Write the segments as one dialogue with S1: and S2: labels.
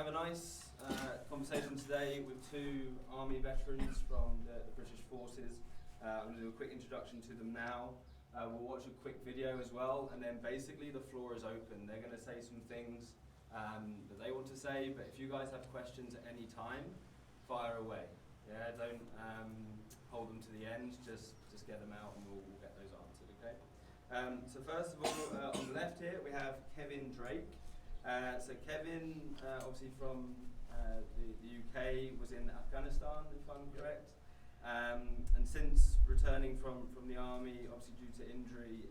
S1: to have a nice conversation today with two Army veterans from the British Forces. I'm going to do a quick introduction to them now. We'll watch a quick video as well, and then basically the floor is open. They're going to say some things that they want to say, but if you guys have questions at any time, fire away. Yeah, don't hold them to the end, just get them out and we'll get those answered, okay? So first of all, on the left here, we have Kevin Drake. So Kevin, obviously from the UK, was in Afghanistan, if I'm correct. And since returning from the army, obviously due to injury,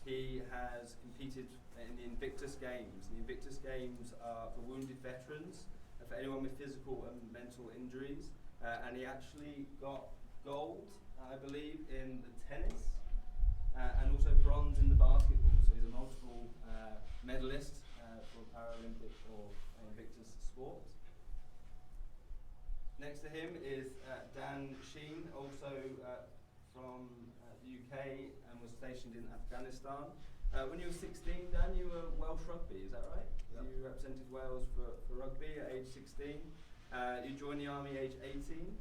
S1: he has competed in the Invictus Games. The Invictus Games are for wounded veterans, for anyone with physical and mental injuries. And he actually got gold, I believe, in the tennis, and also bronze in the basketball. So he's a multiple medalist for Paralympic or Invictus sport. Next to him is Dan Sheen, also from the UK and was stationed in Afghanistan. When you were 16, Dan, you were Welsh rugby, is that right? Yep. You represented Wales for rugby at age 16. You joined the army age 18.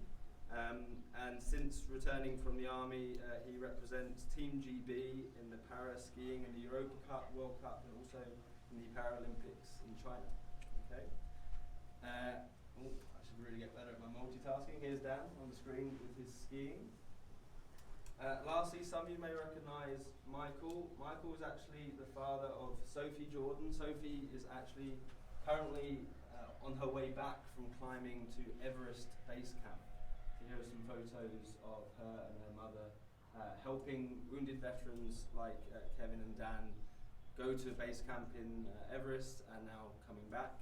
S1: And since returning from the army, he represents Team GB in the para-skiing and the Europa Cup, World Cup, and also in the Paralympics in China. Okay. I should really get better at my multitasking. Here's Dan on the screen with his skiing. Lastly, some of you may recognise Michael. Michael is actually the father of Sophie Jordan. Sophie is actually currently on her way back from climbing to Everest Base Camp. Here are some photos of her and her mother helping wounded veterans like Kevin and Dan go to base camp in Everest and now coming back.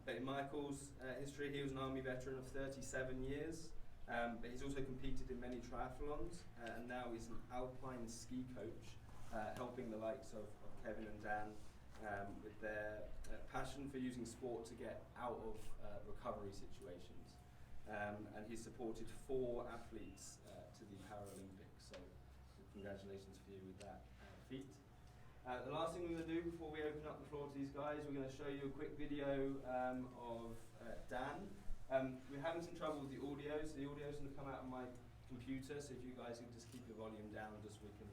S1: But in Michael's history, he was an army veteran of 37 years, but he's also competed in many triathlons, and now he's an alpine ski coach, helping the likes of Kevin and Dan with their passion for using sport to get out of recovery situations. And he's supported 4 athletes to the Paralympics, so congratulations for you with that feat. The last thing we're going to do before we open up the floor to these guys, we're going to show you a quick video of Dan. We're having some trouble with the audio, so the audio is going to come out of my computer, so if you guys can just keep your volume down just so we can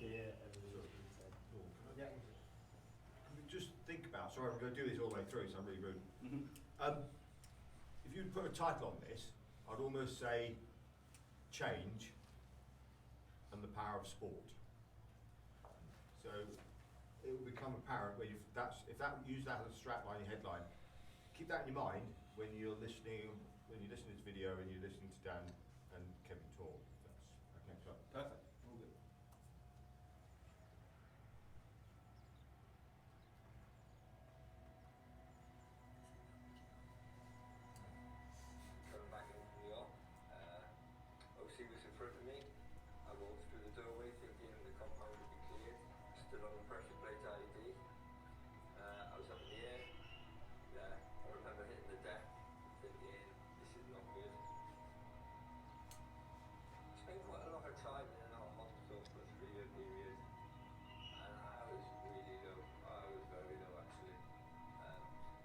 S1: hear everything that's being said. Yeah.
S2: Just think about, sorry, I'm going to do this all the way through, so I'm really rude. If you'd put a title on this, I'd almost say Change and the Power of Sport. So it will become apparent where use that as a strapline, your headline. Keep that in your mind when you're listening to this video and you're listening to Dan and Kevin talk. That's okay. So
S1: perfect. All good.
S3: He was in front of me. I walked through the doorway thinking the compound would be cleared. Stood on the pressure plate IED. I was up in the air. Yeah, I remember hitting the deck thinking this is not good. I spent quite a lot of time in and out of hospital for a 3-year period. And I was really low. I was very low actually.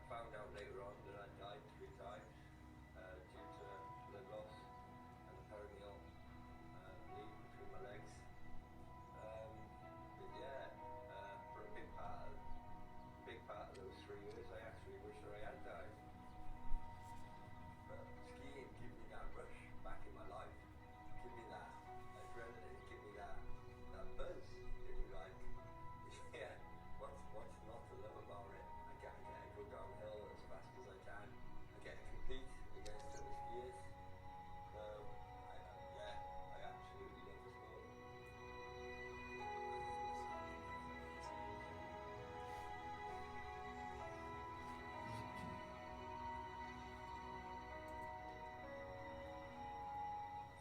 S3: Found out later on that I died 3 times due to blood loss and perineal bleed between my legs. But yeah, for a big part of those 3 years, I actually wish that I had died. But skiing gave me that rush back in my life. Give me that adrenaline. Give me that buzz, if you like. Yeah, what's not to love about it? I get to go downhill as fast as I can. I get to compete against other skiers. So, I absolutely love the sport.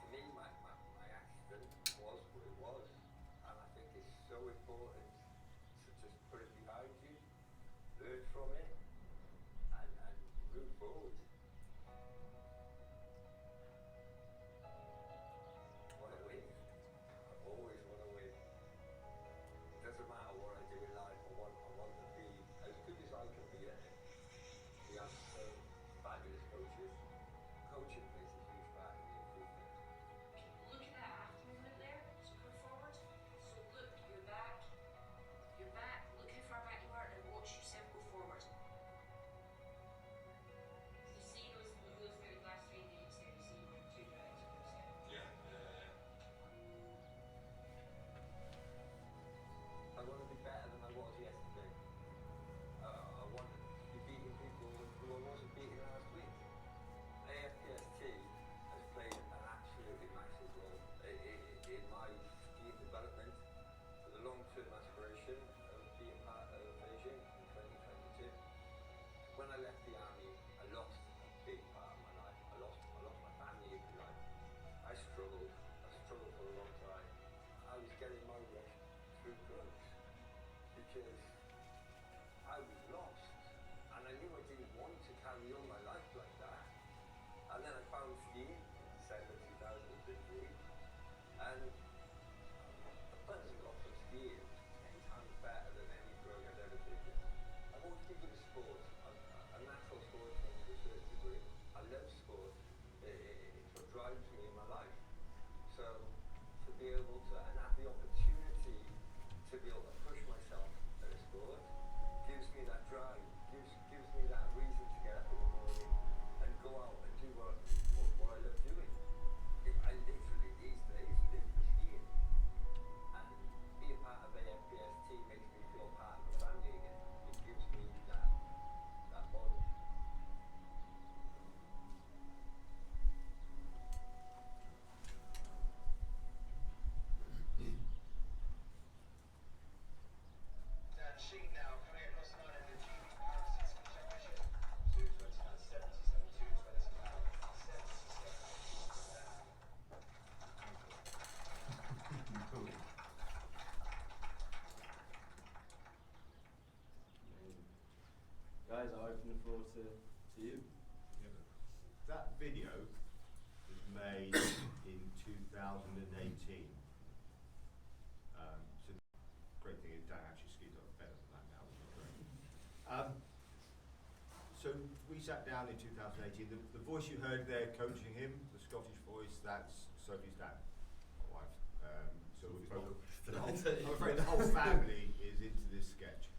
S3: For me, my accident was what it was, and I think it's so important to just put it behind you, learn from it, and move forward. Want to win. I always want to win. It doesn't matter what I do in life. I want to be as good as I can be at it. Yeah. through drugs because I was lost and I knew I didn't want to carry on my life like that. And then I found skiing in December 2015 and the buzz I got from skiing was 10 times better than any drug I'd ever taken. I've always been good at sport. I'm a natural sportsman to a certain degree. I love sport. It's what drives me in my life. So to be able to and have the opportunity to be able to push myself at a sport gives me that drive, gives me that reason to get up in the morning and go out and do what I love doing. I literally these days live for skiing, and being part of AFPST makes me feel part of the family again. It gives me that bond.
S4: Dan Sheen now coming across the line in the GB Para-Snowsport Championship. 2:29.77, 2:29.77.
S1: Amazing. Guys, I open the floor to you.
S2: Yeah, but that video was made in 2018. So great thing is Dan actually skis a lot better than that now, which is great. So we sat down in 2018. The voice you heard there coaching him, the Scottish voice, that's Sophie's dad, my wife. So we're both, I'm afraid the whole family is into this sketch.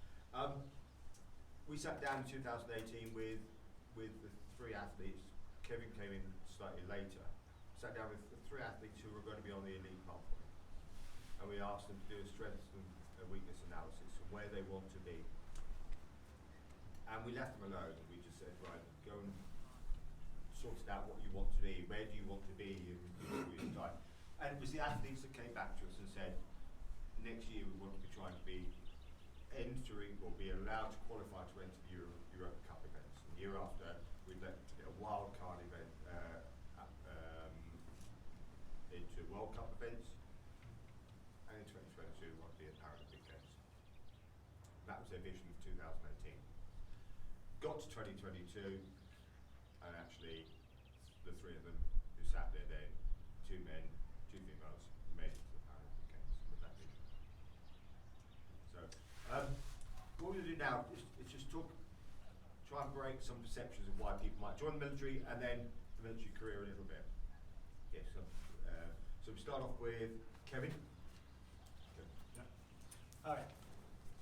S2: We sat down in 2018 with the three athletes. Kevin came in slightly later. Sat down with the three athletes who were going to be on the elite pathway, and we asked them to do a strengths and weakness analysis of where they want to be. And we left them alone. We just said, right, go and sort it out what you want to be. Where do you want to be in 2 years' time? And it was the athletes that came back to us and said, next year we want to be trying to be entering or be allowed to qualify to enter the Europe Cup events. And the year after, we'd let to get a wild card event into World Cup events. And in 2022, we want to be at Paralympic Games. That was their vision of 2018. Got to 2022, and actually, the three of them who sat there then, 2 men, 2 females, made it to the Paralympic Games with that vision. So, what we're going to do now is just try and break some perceptions of why people might join the military, and then the military career a little bit. Yes, so we start off with Kevin.
S5: Yeah. Hi.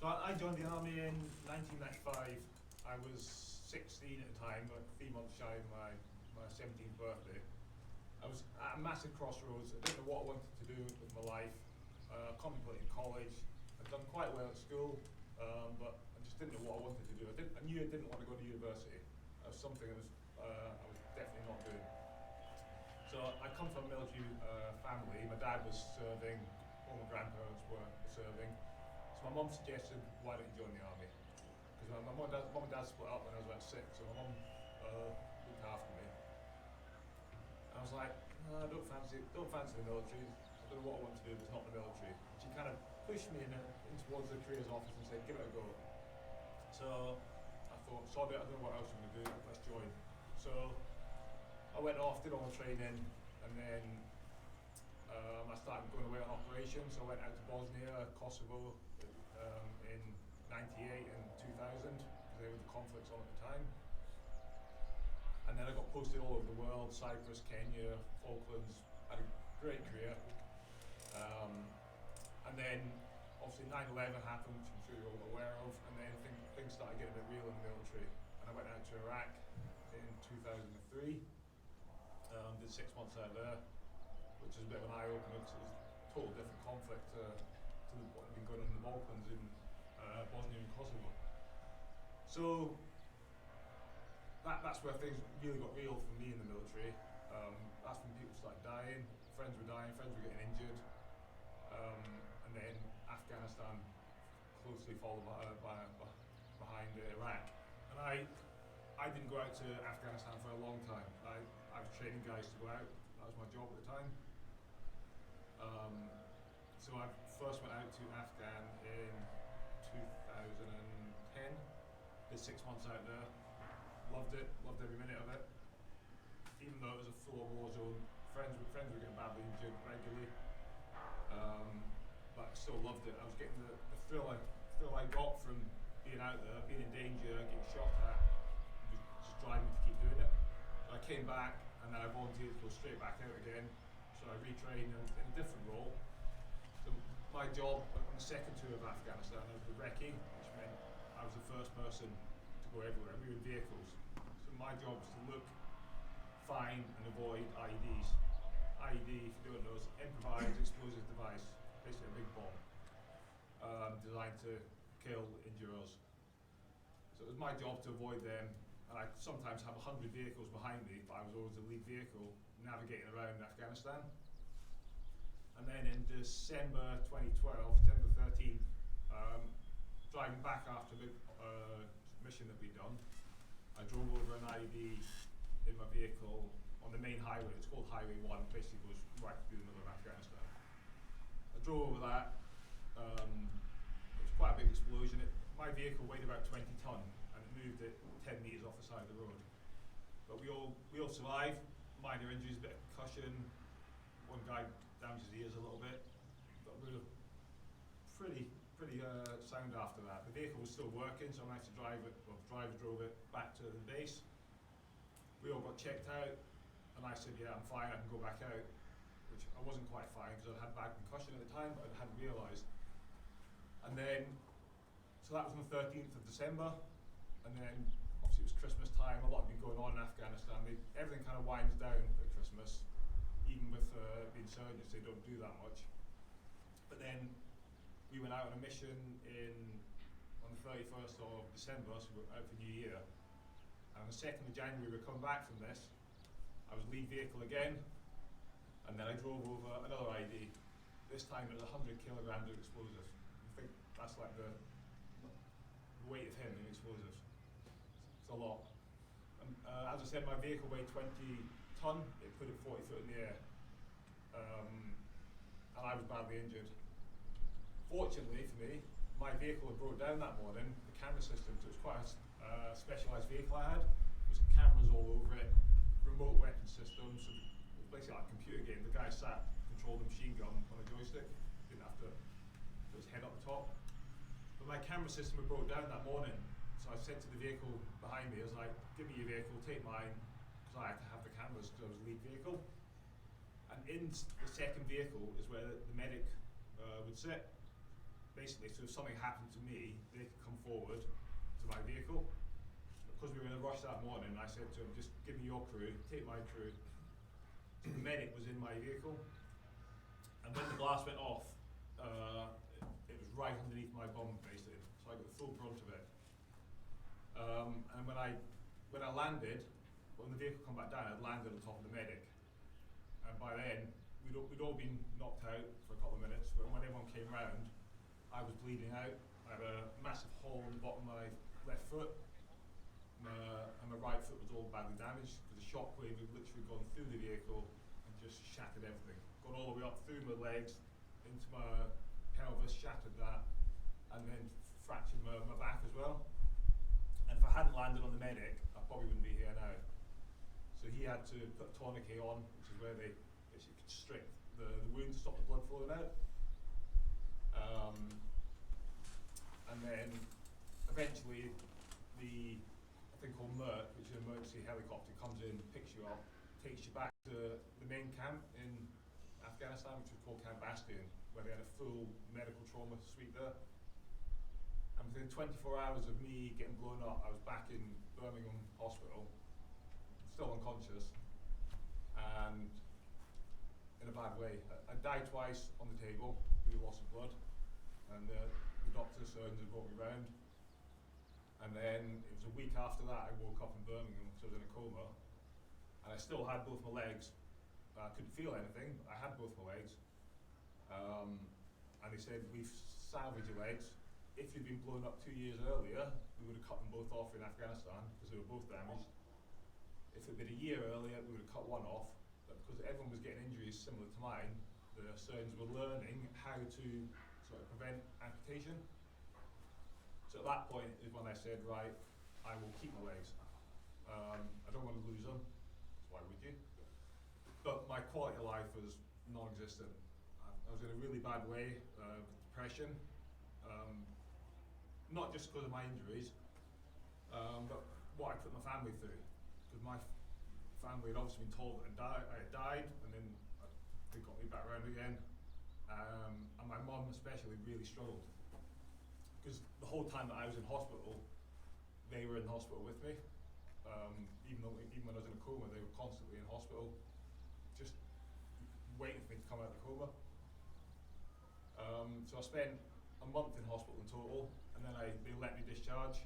S5: So I joined the army in 1995. I was 16 at the time, like 3 months shy of my 17th birthday. I was at a massive crossroads. I didn't know what I wanted to do with my life. Contemplating college. I'd done quite well at school, but I just didn't know what I wanted to do. I knew I didn't want to go to university. That was something I was definitely not doing. So I come from a military family. My dad was serving, all my grandparents were serving. So my mum suggested, why don't you join the army? Because my mum and dad split up when I was about 6, so my mum looked after me. And I was like, no, I don't fancy the military. I don't know what I want to do, but it's not the military. And she kind of pushed me in towards the careers office and said, give it a go. So I thought, sod it, I don't know what else I'm going to do, let's join. So I went off, did all the training, and then I started going away on operations. So I went out to Bosnia, Kosovo in 98 and 2000, because there were the conflicts on at the time. And then I got posted all over the world, Cyprus, Kenya, Falklands, had a great career. And then obviously 9/11 happened, which I'm sure you're all aware of, and then things started getting a bit real in the military. And I went out to Iraq in 2003, did 6 months out there, which was a bit of an eye-opener because it was a total different conflict to what had been going on in the Balkans in Bosnia and Kosovo. So that's where things really got real for me in the military. That's when people started dying, friends were dying, friends were getting injured, and then Afghanistan closely followed behind Iraq. And I didn't go out to Afghanistan for a long time. I was training guys to go out. That was my job at the time. So I first went out to Afghan in 2010. Did 6 months out there. Loved it. Loved every minute of it. Even though it was a full war zone, friends were getting badly injured regularly. But I still loved it. I was getting the thrill I got from being out there, being in danger, getting shot at, just driving to keep doing it. So I came back and then I volunteered to go straight back out again. So I retrained in a different role. So my job on the second tour of Afghanistan, I was the recce, which meant I was the first person to go everywhere. We were in vehicles. So my job was to look, find and avoid IEDs. IED, if you don't know, is improvised explosive device, basically a big bomb, designed to kill, injure us. So it was my job to avoid them, and I sometimes have 100 vehicles behind me, but I was always the lead vehicle navigating around Afghanistan. And then in December 2012, December 13th, driving back after the mission that we'd done, I drove over an IED in my vehicle on the main highway. It's called Highway 1, basically goes right through the middle of Afghanistan. I drove over that. It was quite a big explosion. My vehicle weighed about 20 tonne and it moved it 10 metres off the side of the road. But we all survived. Minor injuries, a bit of concussion. One guy damaged his ears a little bit. But we were pretty sound after that. The vehicle was still working, so I managed to drive it, well, the driver drove it back to the base. We all got checked out, and I said, yeah, I'm fine, I can go back out. Which I wasn't quite fine, because I'd had bad concussion at the time, but I hadn't realised. And then, so that was on the 13th of December, and then obviously it was Christmas time, a lot had been going on in Afghanistan. Everything kind of winds down at Christmas, even with the insurgents, they don't do that much. But then we went out on a mission on the 31st of December, so we were out for New Year. And on the 2nd of January, we were coming back from this. I was lead vehicle again, and then I drove over another ID. This time it was 100 kilograms of explosives. I think that's like the weight of him in explosives. It's a lot. And as I said, my vehicle weighed 20 tonne. It put it 40 foot in the air. And I was badly injured. Fortunately for me, my vehicle had broke down that morning. The camera system, so it was quite a specialised vehicle I had. There was cameras all over it, remote weapon systems, so it was basically like a computer game. The guy sat, controlled the machine gun on a joystick, didn't have to put his head up the top. But my camera system had broke down that morning, so I said to the vehicle behind me, I was like, give me your vehicle, take mine, because I had to have the cameras because I was the lead vehicle. And in the second vehicle is where the medic would sit. Basically, so if something happened to me, they could come forward to my vehicle. Because we were in a rush that morning, I said to him, just give me your crew, take my crew. So the medic was in my vehicle. And when the blast went off, it was right underneath my bum, basically. So I got the full brunt of it. And when I landed, when the vehicle come back down, I'd landed on top of the medic. And by then, we'd all been knocked out for a couple of minutes. But when everyone came round, I was bleeding out. I had a massive hole in the bottom of my left foot. And my right foot was all badly damaged because the shockwave had literally gone through the vehicle and just shattered everything. Gone all the way up through my legs, into my pelvis, shattered that, and then fractured my back as well. And if I hadn't landed on the medic, I probably wouldn't be here now. So he had to put a tourniquet on, which is where they basically constrict the wound to stop the blood flowing out. And then eventually a thing called MERT, which is an emergency helicopter, comes in, picks you up, takes you back to the main camp in Afghanistan, which was called Camp Bastion, where they had a full medical trauma suite there. And within 24 hours of me getting blown up, I was back in Birmingham Hospital, still unconscious, and in a bad way. I died twice on the table due to loss of blood, and the doctors, surgeons had brought me round. And then it was a week after that I woke up in Birmingham because I was in a coma, and I still had both my legs. I couldn't feel anything, but I had both my legs. And they said, we've salvaged your legs. If you'd been blown up 2 years earlier, we would have cut them both off in Afghanistan because they were both damaged. If it had been a year earlier, we would have cut one off, but because everyone was getting injuries similar to mine, the surgeons were learning how to sort of prevent amputation. So at that point is when I said, right, I will keep my legs. I don't want to lose them. Why would you? But my quality of life was non-existent. I was in a really bad way, depression, not just because of my injuries, but what I put my family through. Because my family had obviously been told that I had died, and then they got me back around again. And my mum especially really struggled. Because the whole time that I was in hospital, they were in hospital with me. Even when I was in a coma, they were constantly in hospital, just waiting for me to come out of the coma. So I spent a month in hospital in total, and then they let me discharge.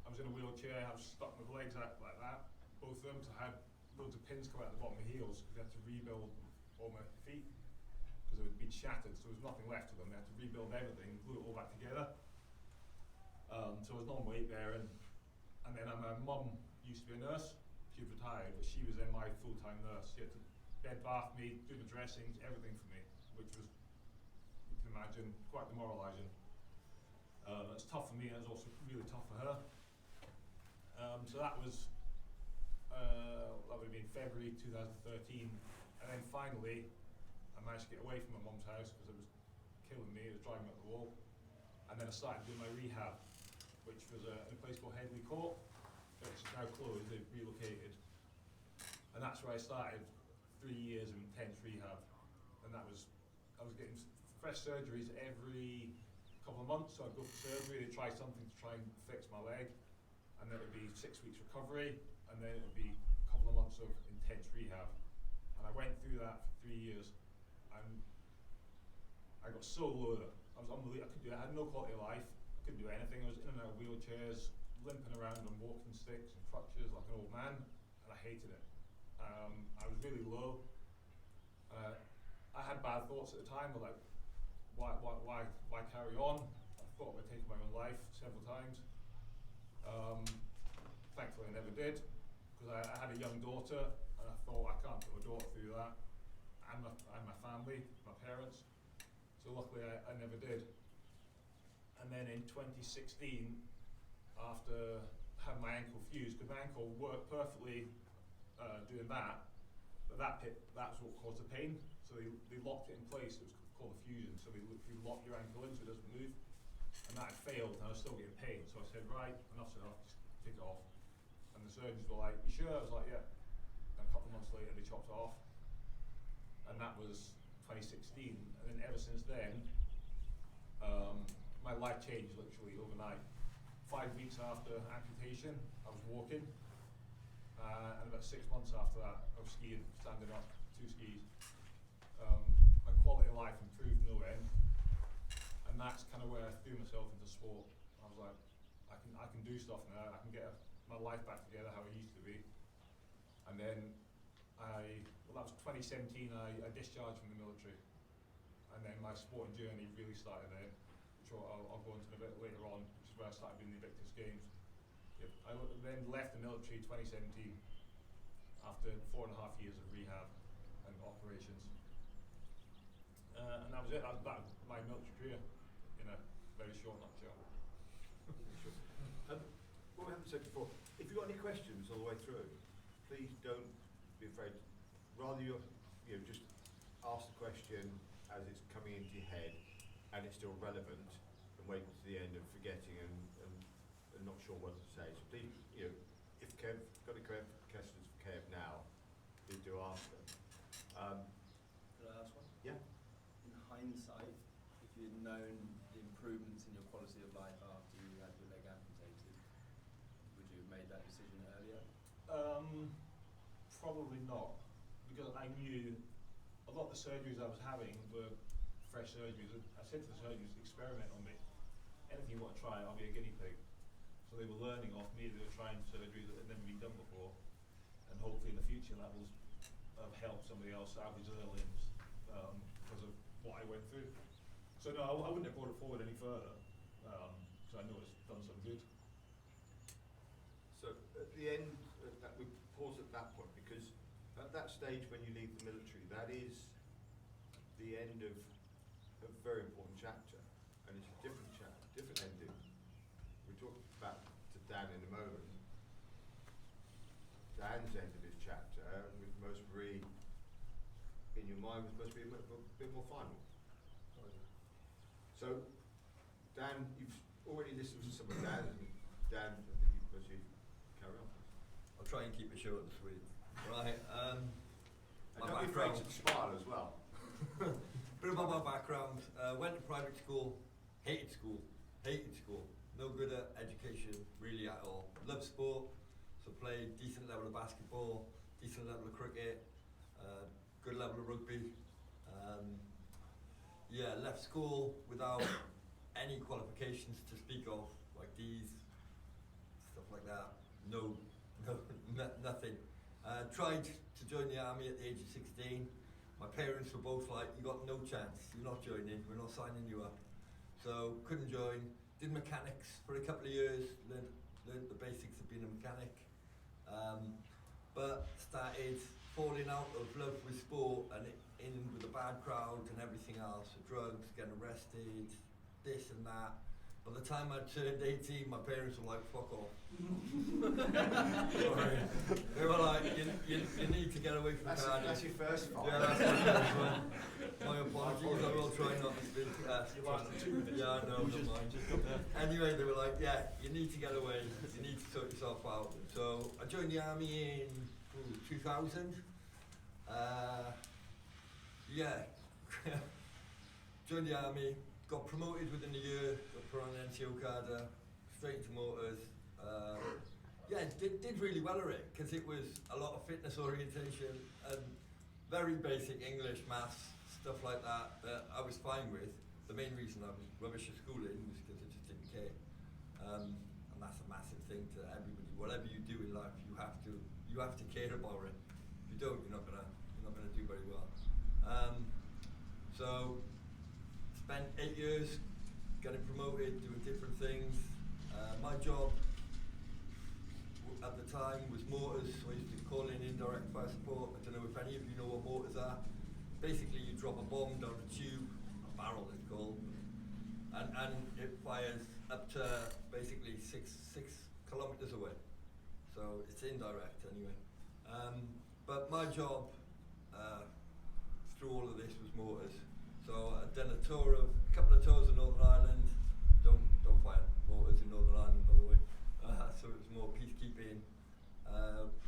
S5: I was in a wheelchair, I was stuck with legs like that, both of them, so I had loads of pins coming out the bottom of my heels, because they had to rebuild all my feet, because they had been shattered, so there was nothing left of them. They had to rebuild everything, glue it all back together. So I was non-weight bearing, and then my mum used to be a nurse. She was retired, but she was then my full-time nurse. She had to bed bath me, do the dressings, everything for me, which was, you can imagine, quite demoralising. It's tough for me, and it was also really tough for her. So that would have been February 2013, and then finally I managed to get away from my mum's house because it was killing me, it was driving me up the wall. And then I started doing my rehab, which was in a place called Headley Court, which is now closed, they've relocated. And that's where I started 3 years of intense rehab. And I was getting fresh surgeries every couple of months, so I'd go for surgery, they'd try something to try and fix my leg, and then it would be 6 weeks recovery, and then it would be a couple of months of intense rehab. And I went through that for 3 years, and I got so low that I was unbelievable. I had no quality of life, I couldn't do anything. I was in and out of wheelchairs, limping around on walking sticks and crutches like an old man, and I hated it. I was really low. I had bad thoughts at the time, but like, why carry on? I thought about taking my own life several times. Thankfully I never did, because I had a young daughter, and I thought I can't put my daughter through that, and my family, my parents. So luckily I never did. And then in 2016, after having my ankle fused, because my ankle worked perfectly doing that, but that's what caused the pain. So they locked it in place. It was called a fusion. So they lock your ankle in so it doesn't move. And that had failed, and I was still getting pain. So I said, right, enough's enough, just take it off. And the surgeons were like, you sure? I was like, yeah. And a couple of months later, they chopped it off. And that was 2016. And then ever since then, my life changed literally overnight. 5 weeks after amputation, I was walking. And about 6 months after that, I was skiing, standing up, 2 skis. My quality of life improved no end. And that's kind of where I threw myself into sport. I was like, I can do stuff now. I can get my life back together how it used to be. And then that was 2017. I discharged from the military, and then my sporting journey really started then, which I'll go into a bit later on, which is where I started doing the Invictus Games. Yep. I then left the military 2017 after 4.5 years of rehab and operations. And that was it. That was my military career in a very short nutshell.
S2: What we haven't said before, if you've got any questions all the way through, please don't be afraid. Rather you just ask the question as it's coming into your head and it's still relevant, and wait to the end and forgetting and not sure what to say. So please, if Kev got any questions for Kev now, please do ask them.
S1: Could I ask one?
S2: Yeah.
S1: In hindsight, if you'd known the improvements in your quality of life after you had your leg amputated, would you have made that decision earlier?
S5: Probably not, because I knew a lot of the surgeries I was having were fresh surgeries. I said to the surgeons, experiment on me. Anything you want to try, I'll be a guinea pig. So they were learning off me, they were trying surgeries that had never been done before, and hopefully in the future that will help somebody else salvage their limbs because of what I went through. So no, I wouldn't have brought it forward any further, because I know it's done some good.
S2: So at the end, we pause at that point, because at that stage when you leave the military, that is the end of a very important chapter, and it's a different chapter, different ending. We'll talk back to Dan in a moment. Dan's end of his chapter with Mosbury in your mind was supposed to be a bit more final. So, Dan, you've already listened to some of Dan, and Dan, I think you've supposed to carry on.
S3: I'll try and keep it short and sweet. Right.
S2: And
S3: My
S2: don't be afraid
S3: background.
S2: to smile as well.
S3: Bit about my background. Went to private school. Hated school. Hated school. No good at education really at all. Loved sport. So played decent level of basketball, decent level of cricket, good level of rugby. Yeah, left school without any qualifications to speak of, like D's, stuff like that. No, nothing. Tried to join the army at the age of 16. My parents were both like, you got no chance, you're not joining, we're not signing you up. So couldn't join, did mechanics for a couple of years, learned the basics of being a mechanic. But started falling out of love with sport and in with a bad crowd and everything else, drugs, getting arrested, this and that. By the time I turned 18, my parents were like, fuck off. Sorry. They were like, you need to get away from Cardiff.
S2: That's your first fault.
S3: Yeah, that's my first one. My apologies, I will try not to speak.
S5: You lasted 2 minutes.
S3: Yeah, no, never mind. Anyway, they were like, yeah, you need to get away, you need to sort yourself out. So I joined the army in 2000. Yeah, joined the army, got promoted within a year, got put on an NCO cadre, straight into motors. Yeah, did really well at it, because it was a lot of fitness orientation and very basic English, maths, stuff like that I was fine with. The main reason I was rubbish at schooling was because I just didn't care. And that's a massive thing to everybody. Whatever you do in life, you have to care about it. If you don't, you're not gonna do very well. So spent 8 years getting promoted, doing different things. My job at the time was motors, so I used to call in indirect fire support. I don't know if any of you know what motors are. Basically, you drop a bomb down a tube, a barrel it's called, and it fires up to basically six kilometers away. So it's indirect anyway. But my job through all of this was motors. So I'd done a couple of tours of Northern Ireland. Don't fire motors in Northern Ireland, by the way. So it was more peacekeeping.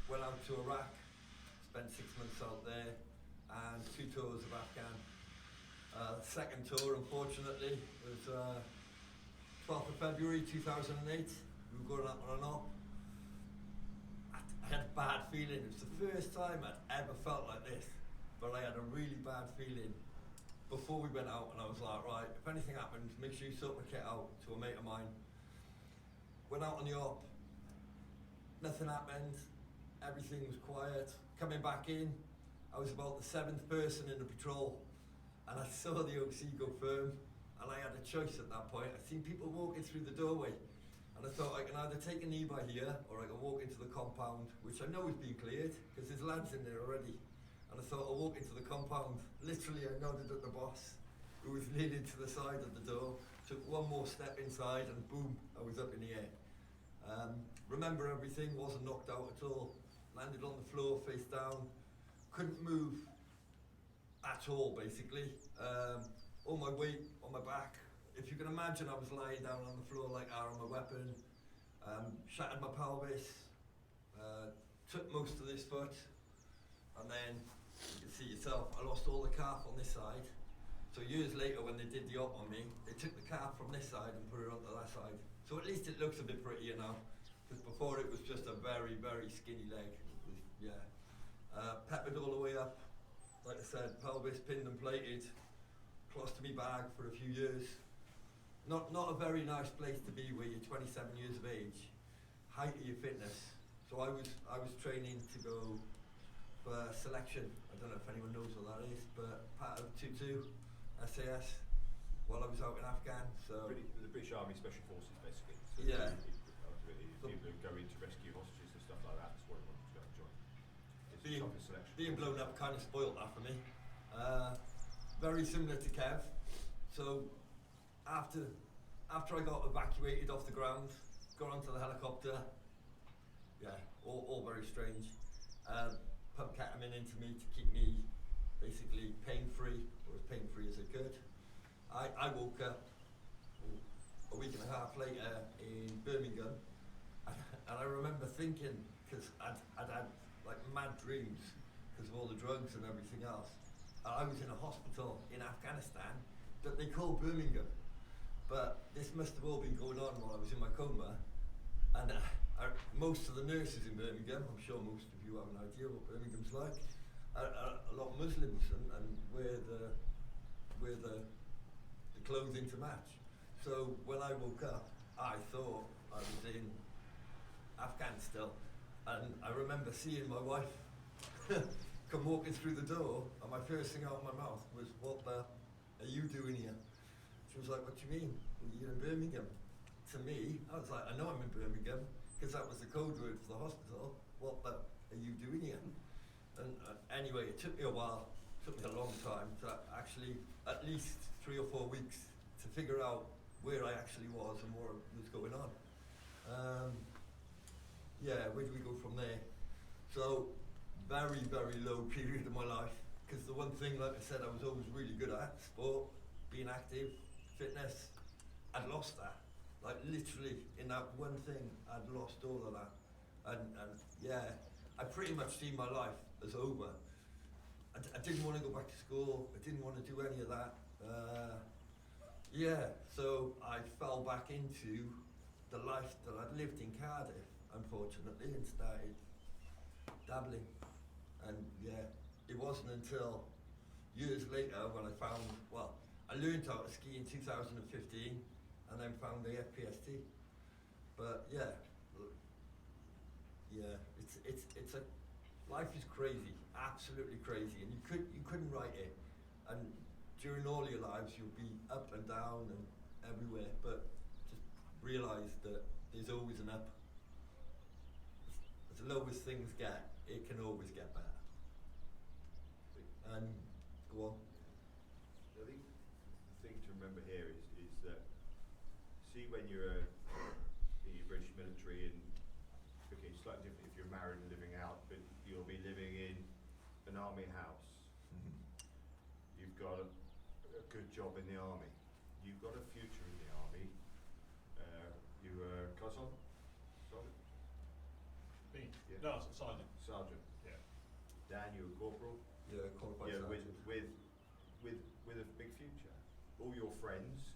S3: Went out to Iraq, spent 6 months out there, and 2 tours of Afghan. Second tour, unfortunately, was 12th of February 2008. We were going up on an op. I had a bad feeling. It was the first time I'd ever felt like this, but I had a really bad feeling before we went out, and I was like, right, if anything happens, make sure you sort my kit out to a mate of mine. Went out on the op, nothing happened, everything was quiet. Coming back in, I was about the 7th person in the patrol, and I saw the OC go firm, and I had a choice at that point. I seen people walking through the doorway, and I thought I can either take a knee by here, or I can walk into the compound, which I know is being cleared, because there's lads in there already. And I thought I'll walk into the compound. Literally, I nodded at the boss, who was leaning to the side of the door, took one more step inside, and boom, I was up in the air. Remember everything, wasn't knocked out at all. Landed on the floor, face down. Couldn't move at all, basically. All my weight on my back. If you can imagine, I was lying down on the floor like that on my weapon. Shattered my pelvis. Took most of this foot. And then, you can see yourself, I lost all the calf on this side. So years later, when they did the op on me, they took the calf from this side and put it onto that side. So at least it looks a bit prettier now. Because before it was just a very, very skinny leg. It was, yeah. Peppered all the way up. Like I said, pelvis pinned and plated. Colostomy bag for a few years. Not a very nice place to be where you're 27 years of age. Height of your fitness. So I was training to go for selection. I don't know if anyone knows what that is, but part of 22 SAS while I was out in Afghan. So
S2: The British Army Special Forces, basically. So
S3: Yeah.
S2: People who go in to rescue hostages and stuff like that, that's what I wanted to go and join. It's the toughest selection.
S3: being blown up kind of spoiled that for me.
S6: very similar to Kev. So after I got evacuated off the ground, got onto the helicopter, yeah, all very strange. Pumped ketamine into me to keep me basically pain-free, or as pain-free as I could. I woke up a week and a half later in Birmingham, and I remember thinking, because I'd had like mad dreams because of all the drugs and everything else. I was in a hospital in Afghanistan that they call Birmingham, but this must have all been going on while I was in my coma. And most of the nurses in Birmingham, I'm sure most of you have an idea what Birmingham's like, are a lot of Muslims and wear the clothing to match. So when I woke up, I thought I was in Afghan still, and I remember seeing my wife come walking through the door, and my first thing out of my mouth was, "What the are you doing here?" She was like, "What do you mean? Well, you're in Birmingham." To me, I was like, "I know I'm in Birmingham, because that was the code word for the hospital. What the are you doing here?" And anyway, it took me a while, took me a long time to actually, at least 3 or 4 weeks, to figure out where I actually was and what was going on. Yeah, where do we go from there? So, very, very low period of my life, because the one thing, like I said, I was always really good at, sport, being active, fitness, I'd lost that. Like literally, in that one thing, I'd lost all of that. And yeah, I pretty much seen my life as over. I didn't want to go back to school, I didn't want to do any of that. Yeah, so I fell back into the life that I'd lived in Cardiff, unfortunately, and started dabbling. And yeah, it wasn't until years later when I found, well, I learned how to ski in 2015 and then found the FPST. But yeah, it's a, life is crazy, absolutely crazy, and you couldn't write it. And during all your lives, you'll be up and down and everywhere, but just realise that there's always an up. As low as things get, it can always get better. And go on.
S2: I think the thing to remember here is that, see when you're in your British military, and okay, it's slightly different if you're married and living out, but you'll be living in an army house.
S6: Mm-hmm.
S2: You've got a good job in the army. You've got a future in the army. You were cousin? Sergeant?
S5: Me?
S2: Yeah.
S5: No, sergeant.
S2: Sergeant.
S5: Yeah.
S2: Dan, you were corporal.
S6: Yeah, qualified
S2: Yeah,
S6: sergeant.
S2: with a big future. All your friends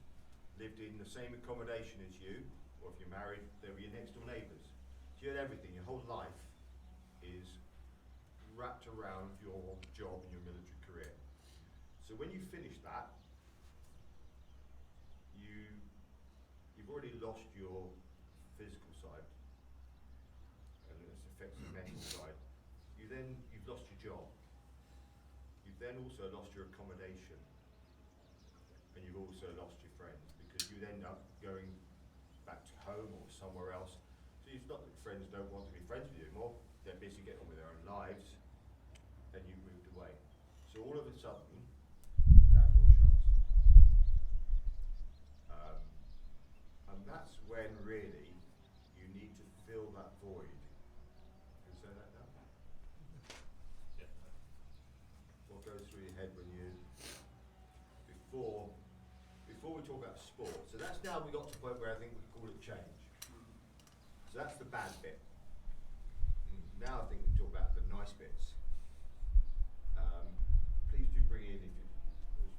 S2: lived in the same accommodation as you, or if you're married, they were your next door neighbours. So you had everything. Your whole life is wrapped around your job and your military career. So when you finish that, you've already lost your physical side, and this affects the mental side. You've lost your job. You've then also lost your accommodation, and you've also lost your friends, because you end up going back to home or somewhere else. So it's not that friends don't want to be friends with you anymore, they're busy getting on with their own lives, and you've moved away. So all of a sudden, that door shuts. And that's when really you need to fill that void. Can you say that now?
S5: Yeah.
S2: What goes through your head when you, before we talk about sport, so that's now we got to the point where I think we can call it change. So that's the bad bit. Now I think we can talk about the nice bits. Please do bring in, if you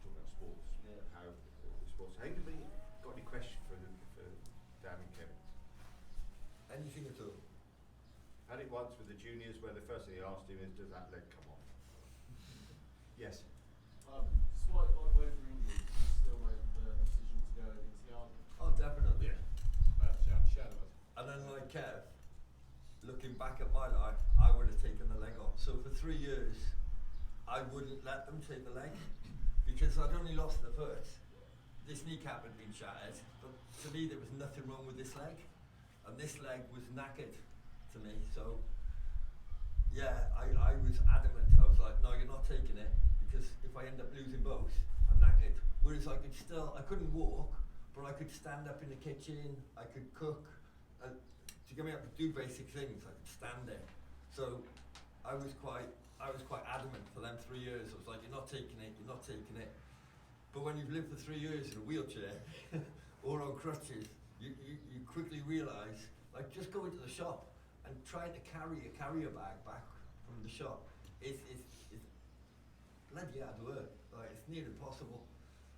S2: talk about sports,
S1: Yeah.
S2: how sports. Anybody got any questions for Dan and Kevin?
S6: Anything at all?
S2: Had it once with the juniors where the first thing they asked him is, does that leg come off? Yes.
S7: Despite both your injuries, you still made the decision to go into the army.
S6: Oh, definitely.
S5: Yeah. Shadow.
S6: And then like Kev, looking back at my life, I would have taken the leg off. So for 3 years, I wouldn't let them take the leg, because I'd only lost the foot. This kneecap had been shattered, but to me there was nothing wrong with this leg, and this leg was knackered to me. So yeah, I was adamant. I was like, no, you're not taking it, because if I end up losing both, started. Whereas I couldn't walk, but I could stand up in the kitchen, I could cook. To get me up to do basic things, I could stand there. So I was quite adamant for them 3 years. I was like, you're not taking it. But when you've lived for 3 years in a wheelchair or on crutches, you quickly realise, like, just going to the shop and trying to carry a carrier bag back from the shop is bloody hard work. Like, it's near impossible.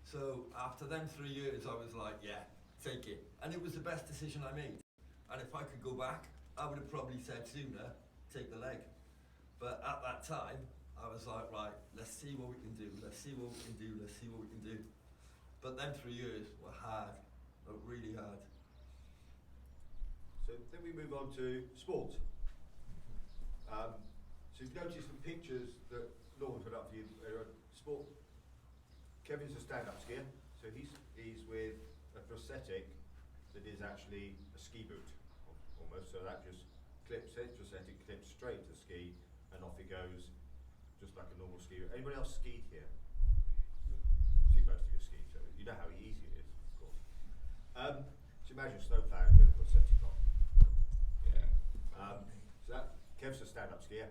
S6: So after them 3 years, I was like, yeah, take it. And it was the best decision I made. And if I could go back, I would have probably said sooner, take the leg. But at that time, I was like, right, let's see what we can do. Let's see what we can do. But them 3 years were hard, really hard.
S2: So then we move on to sport. So you've noticed the pictures that Lauren put up for you. Sport. Kevin's a stand-up skier, so he's with a prosthetic that is actually a ski boot, almost. So that just clips it, prosthetic clips straight to ski, and off it goes, just like a normal skier. Anybody else skied here? See, most of you ski, so you know how easy it is, of course. So imagine snowplowing with a prosthetic on. Yeah. So that Kev's a stand-up skier.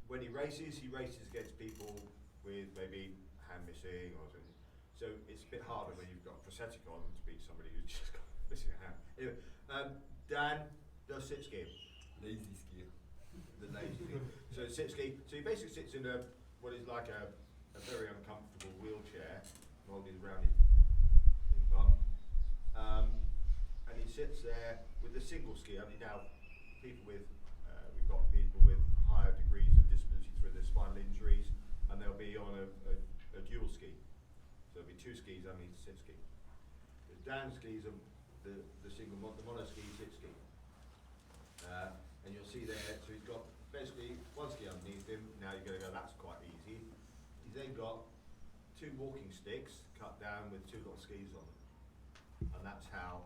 S2: When he races against people with maybe hand missing or something. So it's a bit harder when you've got a prosthetic on to beat somebody who's just got missing a hand. Anyway, Dan does sit skiing.
S6: Lazy skier.
S2: The lazy skier. So sit ski. So he basically sits in what is like a very uncomfortable wheelchair, molded around his bum, and he sits there with a single ski. I mean, now people with we've got people with higher degrees of disability through their spinal injuries, and they'll be on a dual ski. So there'll be two skis underneath the sit ski. Dan skis are the mono ski, sit ski. And you'll see there, so he's got basically one ski underneath him. Now you're going to go, that's quite easy. He's then got two walking sticks cut down with two little skis on them. And that's how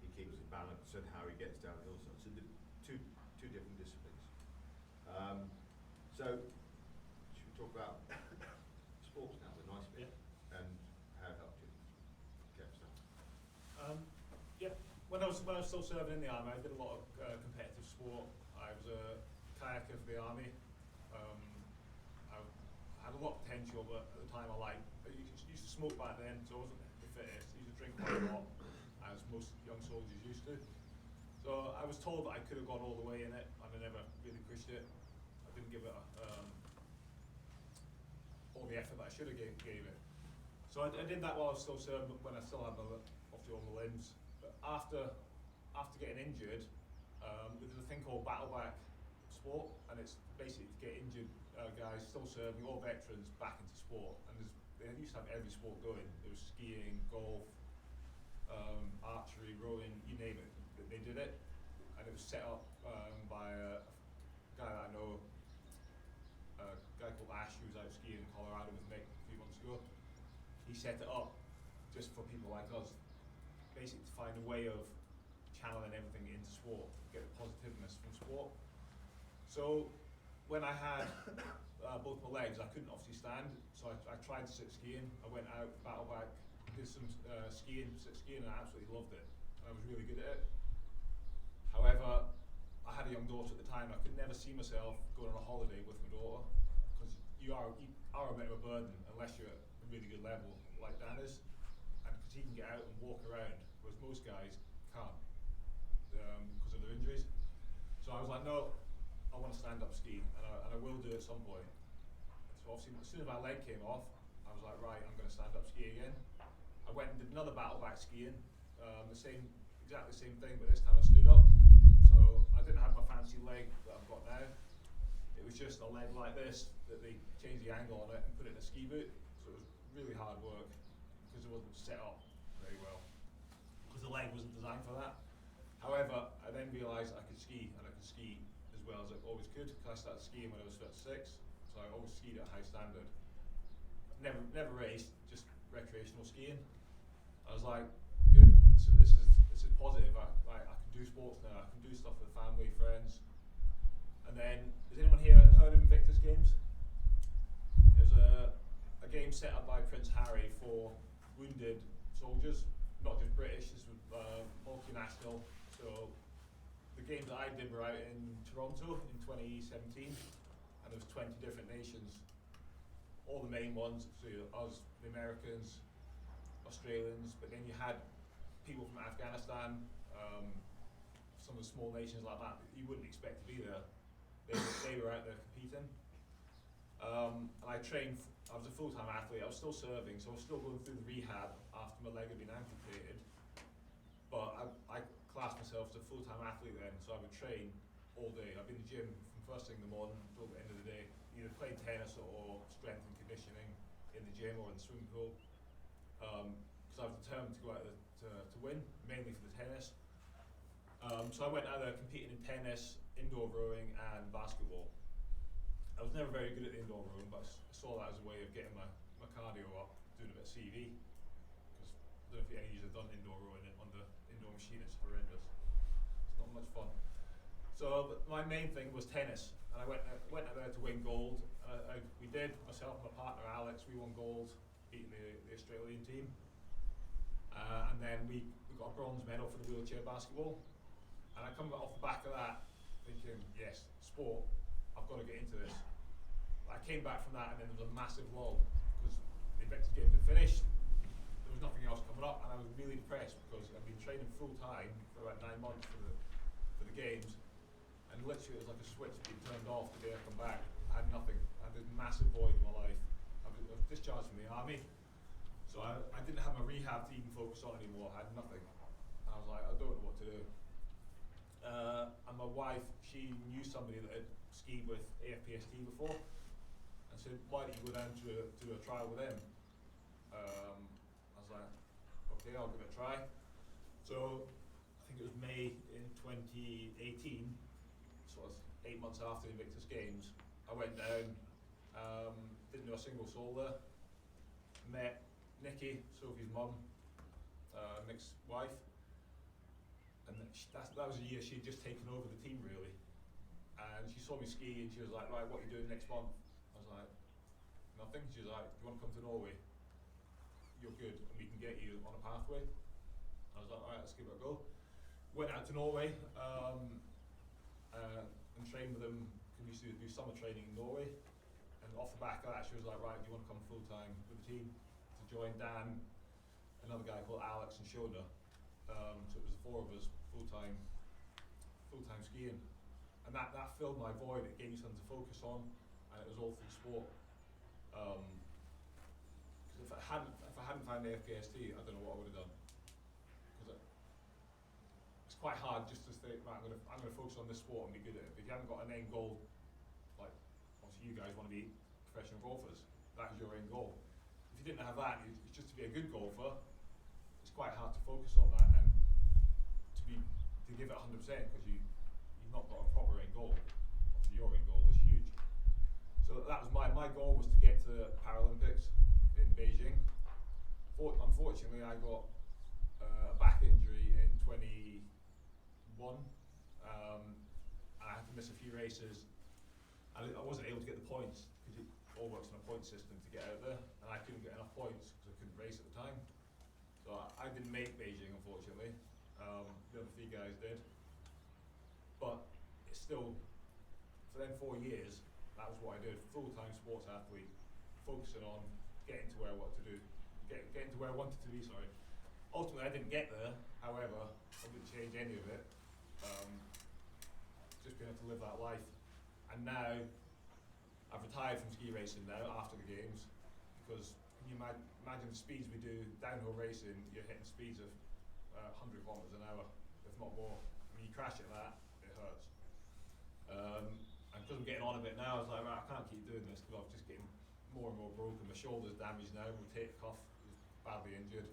S2: he keeps his balance and how he gets down the hillside. So the two different disciplines. So should we talk about sports now, the nice bit, and how it helped you? Okay, so.
S5: Yeah, when I was still serving in the army, I did a lot of competitive sport. I was a kayaker for the army. I had a lot of potential, but at the time I used to smoke back then, so I wasn't the fittest. I used to drink quite a lot, as most young soldiers used to. So I was told that I could have gone all the way in it, and I never really pushed it. I didn't give it all the effort that I should have gave it. So I did that while I was still serving, when I still had obviously all my limbs. But after getting injured, there's a thing called battleback sport, and it's basically to get injured guys still serving, or veterans, back into sport. And they used to have every sport going. There was skiing, golf, archery, rowing, you name it. They did it, and it was set up by a guy that I know, a guy called Ash, who was out skiing in Colorado with me a few months ago. He set it up just for people like us, basically to find a way of channeling everything into sport, get the positiveness from sport. So when I had both my legs, I couldn't obviously stand, so I tried to sit skiing. I went out, battleback, did some sit skiing, and I absolutely loved it. And I was really good at it. However, I had a young daughter at the time. I could never see myself going on a holiday with my daughter, because you are a bit of a burden unless you're at a really good level like Dan is, and because he can get out and walk around, whereas most guys can't because of their injuries. So I was like, no, I want to stand up ski, and I will do it at some point. So obviously, as soon as my leg came off, I was like, right, I'm going to stand up ski again. I went and did another battleback skiing, exactly the same thing, but this time I stood up. So I didn't have my fancy leg that I've got now. It was just a leg like this that they changed the angle on it and put it in a ski boot. So it was really hard work because it wasn't set up very well, because the leg wasn't designed for that. However, I then realised I could ski, and I could ski as well as I always could, because I started skiing when I was 36, so I always skied at a high standard. Never raced, just recreational skiing. I was like, good, this is positive. I can do sports now. I can do stuff with family, friends. And then, has anyone here heard of Invictus Games? There's a game set up by Prince Harry for wounded soldiers, not just British. This was multinational. So the games that I did were out in Toronto in 2017, and there was 20 different nations. All the main ones, so us, the Americans, Australians, but then you had people from Afghanistan, some of the small nations like that you wouldn't expect to be there. They were out there competing. And I trained, I was a full-time athlete, I was still serving, so I was still going through the rehab after my leg had been amputated. But I classed myself as a full-time athlete then, so I would train all day. I'd be in the gym from first thing in the morning till the end of the day, either playing tennis or strength and conditioning in the gym or in the swimming pool. Because I was determined to go out there to win, mainly for the tennis. So I went out there competing in tennis, indoor rowing and basketball. I was never very good at the indoor rowing, but I saw that as a way of getting my cardio up, doing a bit of CV. Because I don't know if any of you have done indoor rowing on the indoor machine, it's horrendous. It's not much fun. So my main thing was tennis, and I went out there to win gold. We did, myself and my partner Alex, we won gold, beating the Australian team. And then we got a bronze medal for the wheelchair basketball. And I come off the back of that thinking, yes, sport, I've got to get into this. I came back from that and then there was a massive lull because the Invictus Games had finished, there was nothing else coming up, and I was really depressed because I'd been training full time for about 9 months for the games, and literally it was like a switch being turned off the day I come back. I had nothing. I had this massive void in my life. I was discharged from the army, so I didn't have my rehab to even focus on anymore. I had nothing. I was like, I don't know what to do. And my wife, she knew somebody that had skied with AFPST before, and said, why don't you go down to a trial with them? I was like, okay, I'll give it a try. So I think it was May in 2018, so it was 8 months after the Invictus Games. I went down, didn't do a single soul there. Met Nikki, Sophie's mum, Nick's wife, and that was a year she'd just taken over the team really. And she saw me ski and she was like, right, what are you doing next month? I was like, nothing. She was like, do you want to come to Norway? You're good and we can get you on a pathway. I was like, alright, let's give it a go. Went out to Norway and trained with them. We used to do summer training in Norway. And off the back of that, she was like, right, do you want to come full time with the team to join Dan, another guy called Alex and Shona. So it was the 4 of us full time skiing, and that filled my void. It gave me something to focus on, and it was all through sport. Because if I hadn't found the FKST, I don't know what I would have done. Because it's quite hard just to say, right, I'm going to focus on this sport and be good at it. But if you haven't got an end goal, like obviously you guys want to be professional golfers, that is your end goal. If you didn't have that, it's just to be a good golfer. It's quite hard to focus on that and to give it 100% because you've not got a proper end goal. Obviously your end goal is huge. So that was my goal was to get to the Paralympics in Beijing. Unfortunately, I got a back injury in 21, and I had to miss a few races. I wasn't able to get the points because it all works on a point system to get out there, and I couldn't get enough points because I couldn't race at the time. So I didn't make Beijing, unfortunately. The other 3 guys did. But it's still, for them 4 years, that was what I did. Full-time sports athlete, focusing on getting to where I wanted to do. Getting to where I wanted to be, sorry. Ultimately, I didn't get there. However, I wouldn't change any of it. Just being able to live that life. And now, I've retired from ski racing now after the games, because can you imagine the speeds we do downhill racing? You're hitting speeds of 100 kilometers an hour, if not more. When you crash at that, it hurts. And because I'm getting on a bit now, I was like, right, I can't keep doing this because I'm just getting more and more broken. My shoulder's damaged now, rotator cuff is badly injured.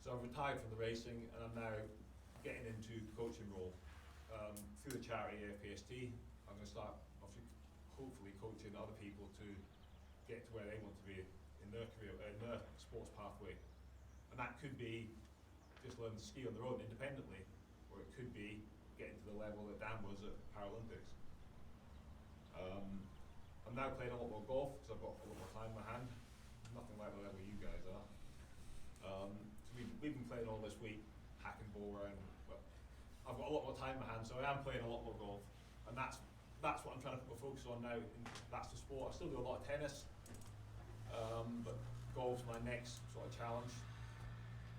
S5: So I've retired from the racing and I'm now getting into the coaching role. Through the charity AFPST, I'm going to start obviously hopefully coaching other people to get to where they want to be in their career, in their sports pathway. And that could be just learn to ski on their own independently, or it could be getting to the level that Dan was at Paralympics. I'm now playing a lot more golf because I've got a lot more time in my hand. nothing like the level you guys are. So we've been playing all this week, hacking ball around. Well, I've got a lot more time in my hands, so I am playing a lot more golf, and that's what I'm trying to put my focus on now. And that's the sport. I still do a lot of tennis, but golf's my next sort of challenge.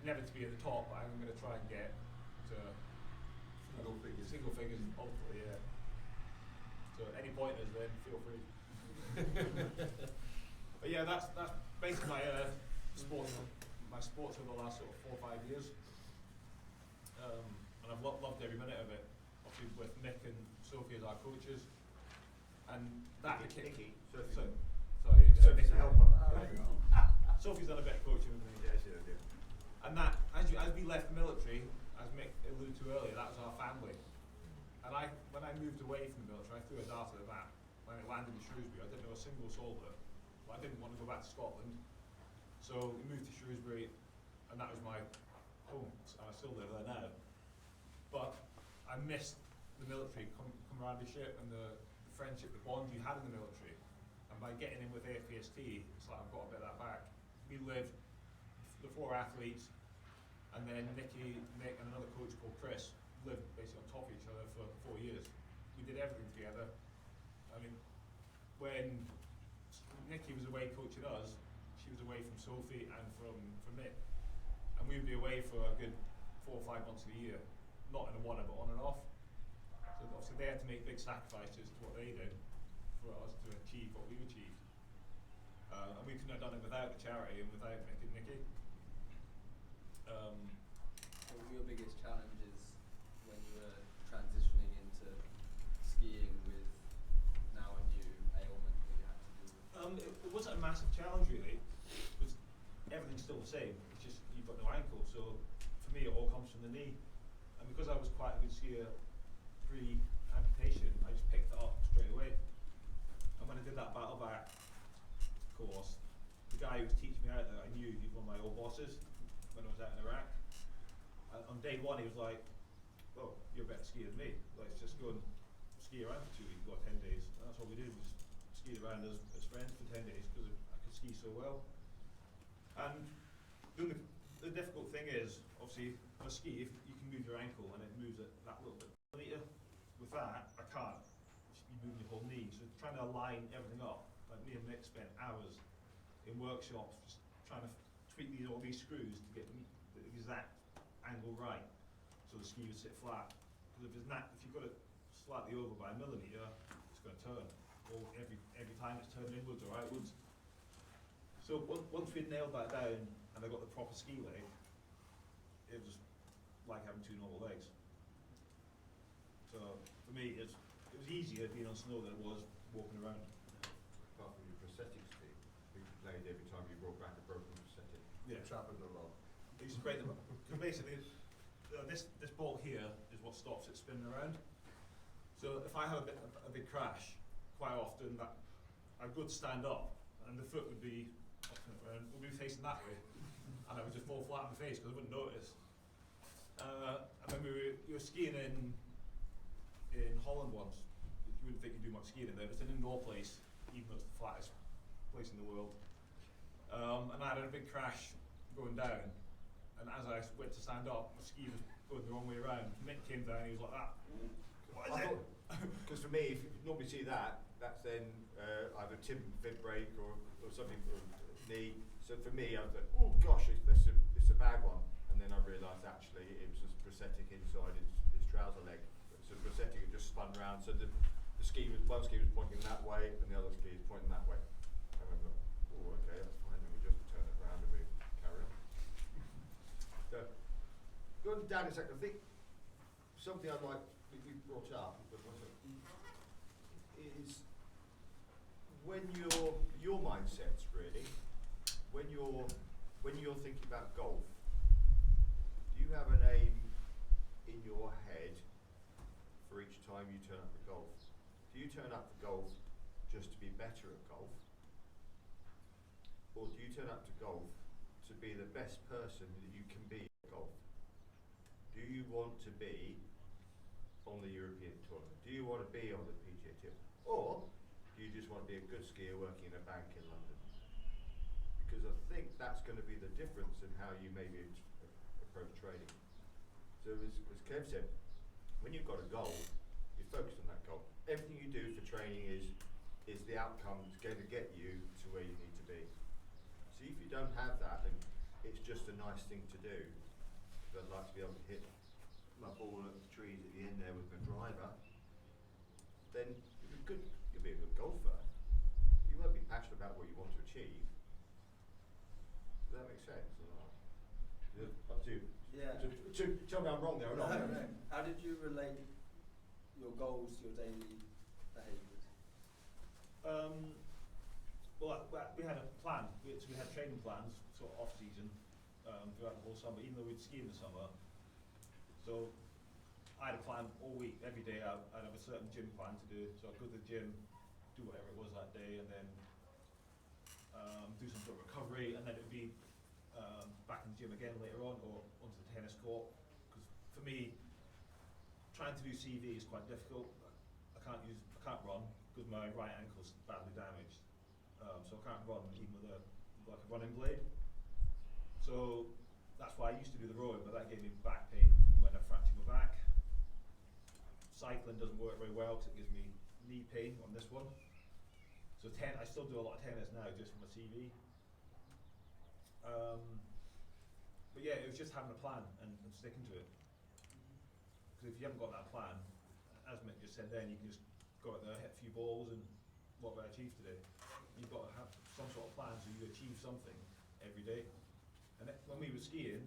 S5: Never to be at the top, but I'm going to try and get to single figures ultimately, yeah. So any pointers then, feel free. But yeah, that's basically my sports over the last sort of 4 or 5 years. And I've loved every minute of it. Obviously with Nick and Sophie as our coaches. And that
S2: Nicky,
S5: Sophie's
S2: Sophie's a helper.
S5: Sophie's done a bit of coaching with me.
S2: Yeah, she did, yeah.
S5: And that, as we left the military, as Mick alluded to earlier, that was our family. And when I moved away from the military, I threw a dart at that. When it landed in Shrewsbury, I didn't know a single soul there. But I didn't want to go back to Scotland. So we moved to Shrewsbury, and that was my home. And I still live there now. But I missed the military camaraderie and the friendship, the bond you had in the military. And by getting in with AFPST, it's like I've got a bit of that back. We lived, the 4 athletes, and then Nick, and another coach called Chris lived basically on top of each other for 4 years. We did everything together. I mean, when Nikki was away coaching us, she was away from Sophie and from Nick. And we would be away for a good 4 or 5 months of the year. Not in a one, but on and off. So obviously they had to make big sacrifices to what they did for us to achieve what we achieved. And we couldn't have done it without the charity and without Nick and Nikki.
S7: What were your biggest challenges when you were transitioning into skiing with now a new ailment that you had to do with?
S5: It wasn't a massive challenge really. Everything's still the same. It's just you've got no ankle. So for me, it all comes from the knee. And because I was quite a good skier pre-amputation, I just picked it up straight away. And when I did that battle back course, the guy who was teaching me out there, I knew he was one of my old bosses when I was out in Iraq. And on day 1, he was like, "Well, you're a better skier than me. Let's just go and ski around for 2 weeks. We've got 10 days." And that's what we did. We just skied around as friends for 10 days because I could ski so well. And the difficult thing is, obviously, on a ski, if you can move your ankle and it moves it that little bit. With that, I can't. You should be moving your whole knee. So trying to align everything up. Like me and Nick spent hours in workshops just trying to tweak all these screws to get the exact angle right, so the ski would sit flat. Because if you've got it slightly over by a millimetre, it's going to turn. Or every time it's turned inwards or outwards. So once we'd nailed that down and I got the proper ski leg, it was like having 2 normal legs. So for me, it was easier being on snow than it was walking around.
S2: Apart from your prosthetics team, who played every time you brought back a broken prosthetic.
S5: Yeah.
S2: Trapping a lot.
S5: I used to break them up. Because basically, this bolt here is what stops it spinning around. So if I have a big crash, quite often I'd go to stand up, and the foot would be facing that way, and I would just fall flat on the face because I wouldn't notice. And then we were skiing in Holland once. You wouldn't think you'd do much skiing in there. It's an indoor place, even though it's the flattest place in the world. And I had a big crash going down, and as I went to stand up, my ski was going the wrong way around. Mick came down, he was like that. What is it?
S2: Because for me, if you normally see that, that's then either tib fib break or something for knee. So for me, I was like, oh gosh, it's a bad one. And then I realised actually it was just prosthetic inside his trouser leg. So the prosthetic had just spun round. So the ski was, one ski was pointing that way, and the other ski was pointing that way. I went, oh, okay, that's fine. Then we just turn it around and we carry on. So, going down a second, I think something I'd like we brought up is when your mindsets really, when you're thinking about golf, do you have an aim in your head for each time you turn up to golf? Do you turn up to golf just to be better at golf? Or do you turn up to golf to be the best person that you can be at golf? Do you want to be on the European tournament? Do you want to be on the PGA Tour? Or do you just want to be a good skier working in a bank in London? because I think that's going to be the difference in how you maybe approach training. So as Kev said, when you've got a goal, you focus on that goal. Everything you do for training is the outcome that's going to get you to where you need to be. See, if you don't have that, then it's just a nice thing to do. Because I'd like to be able to hit my ball at the trees at the end there with my driver. Then you'll be a good golfer. You won't be passionate about what you want to achieve. Does that make sense?
S1: Yeah.
S2: Tell me I'm wrong there or not.
S7: No. How did you relate your goals to your daily behaviours?
S5: Well, we had a plan. We had training plans, sort of off season, throughout the whole summer, even though we'd ski in the summer. So I had a plan all week, every day. I'd have a certain gym plan to do. So I'd go to the gym, do whatever it was that day, and then do some sort of recovery, and then it would be back in the gym again later on, or onto the tennis court. Because for me, trying to do CV is quite difficult. I can't run because my right ankle's badly damaged. So I can't run even with a running blade. So that's why I used to do the rowing, but that gave me back pain when I fractured my back. Cycling doesn't work very well because it gives me knee pain on this one. So I still do a lot of tennis now just for my CV. But yeah, it was just having a plan and sticking to it. Because if you haven't got that plan, as Mick just said then, you can just go out there, hit a few balls, and what have I achieved today? You've got to have some sort of plan so you achieve something every day. And when we were skiing,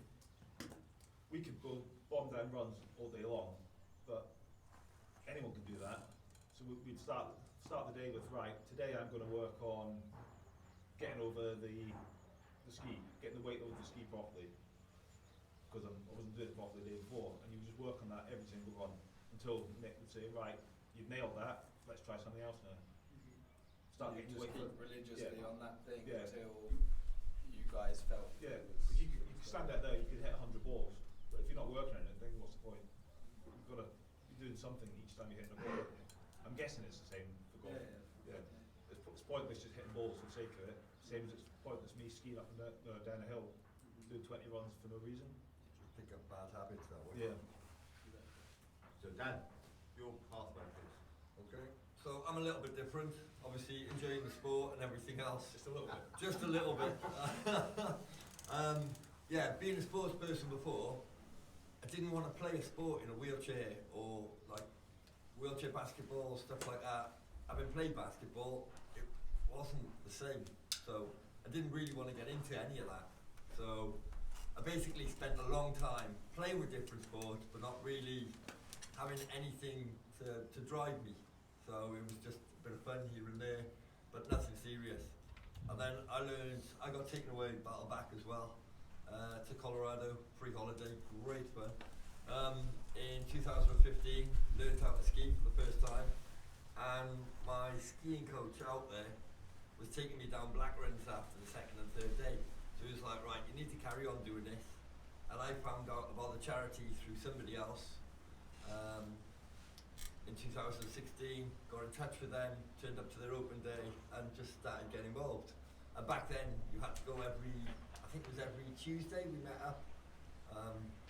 S5: we could go bomb down runs all day long, but anyone can do that. So we'd start the day with, right, today I'm going to work on getting over the ski, getting the weight over the ski properly, because I wasn't doing it properly the day before, and you would just work on that every single run until Nick would say, right, you've nailed that, let's try something else now. Start getting
S7: just
S5: weight
S7: keep religiously
S5: yeah.
S7: on that thing
S5: Yeah.
S7: until you guys felt
S5: Yeah,
S7: it was
S5: because you could stand out there, you could hit 100 balls, but if you're not working on anything, what's the point? You've got to be doing something each time you're hitting a ball. I'm guessing it's the same for golf. Yeah. It's pointless just hitting balls for the sake of it. Same as it's pointless me skiing up and down a hill, doing 20 runs for no reason.
S6: Just pick up bad habits that way.
S5: Yeah.
S2: So Dan, your pathway please.
S6: Okay. So I'm a little bit different. Obviously enjoying the sport and everything else.
S5: Just a little bit.
S6: Just a little bit. Yeah, being a sports person before, I didn't want to play a sport in a wheelchair or like wheelchair basketball, stuff like that. Having played basketball, it wasn't the same. So I didn't really want to get into any of that. So I basically spent a long time playing with different sports, but not really having anything to drive me. So it was just a bit of fun here and there, but nothing serious. And then I got taken away battle back as well, to Colorado, free holiday, great fun. In 2015, learned how to ski for the first time, and my skiing coach out there was taking me down black runs after the second and third day. So he was like, right, you need to carry on doing this. And I found out about the charity through somebody else. In 2016, got in touch with them, turned up to their open day, and just started getting involved. And back then, you had to go every Tuesday we met up,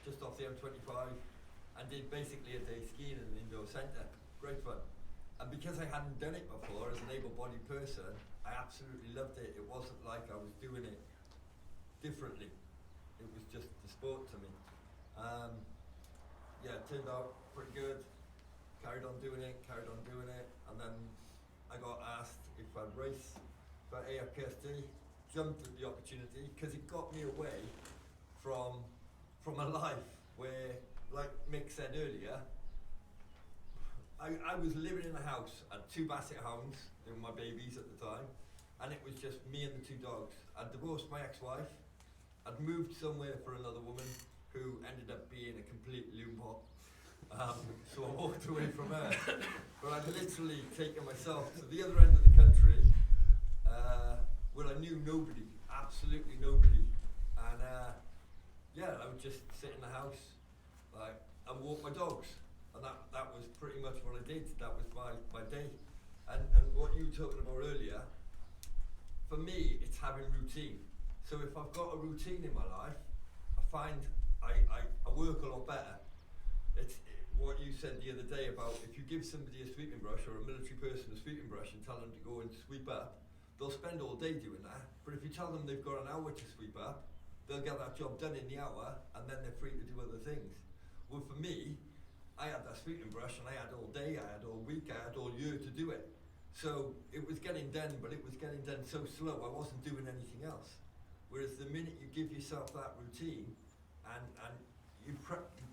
S6: just off the M25, and did basically a day skiing in an indoor centre. Great fun. And because I hadn't done it before as an able-bodied person, I absolutely loved it. It wasn't like I was doing it differently. It was just the sport to me. Yeah, it turned out pretty good. Carried on doing it, and then I got asked if I'd race for AFPSD, jumped at the opportunity, because it got me away from a life where, like Mick said earlier, I was living in a house, I had 2 basset hounds, they were my babies at the time, and it was just me and the 2 dogs. I'd divorced my ex-wife, I'd moved somewhere for another woman who ended up being a complete loon pot. So I walked away from her. But I'd literally taken myself to the other end of the country, where I knew nobody, absolutely nobody. And yeah, I would just sit in the house, like, and walk my dogs. And that was pretty much what I did. That was my day. And what you were talking about earlier, for me, it's having routine. So if I've got a routine in my life, I find I work a lot better. It's what you said the other day about if you give somebody a sweeping brush or a military person a sweeping brush and tell them to go and sweep up, they'll spend all day doing that. But if you tell them they've got an hour to sweep up, they'll get that job done in the hour and then they're free to do other things. Well, for me, I had that sweeping brush and I had all day, I had all week, I had all year to do it. So it was getting done, but it was getting done so slow, I wasn't doing anything else. Whereas the minute you give yourself that routine and you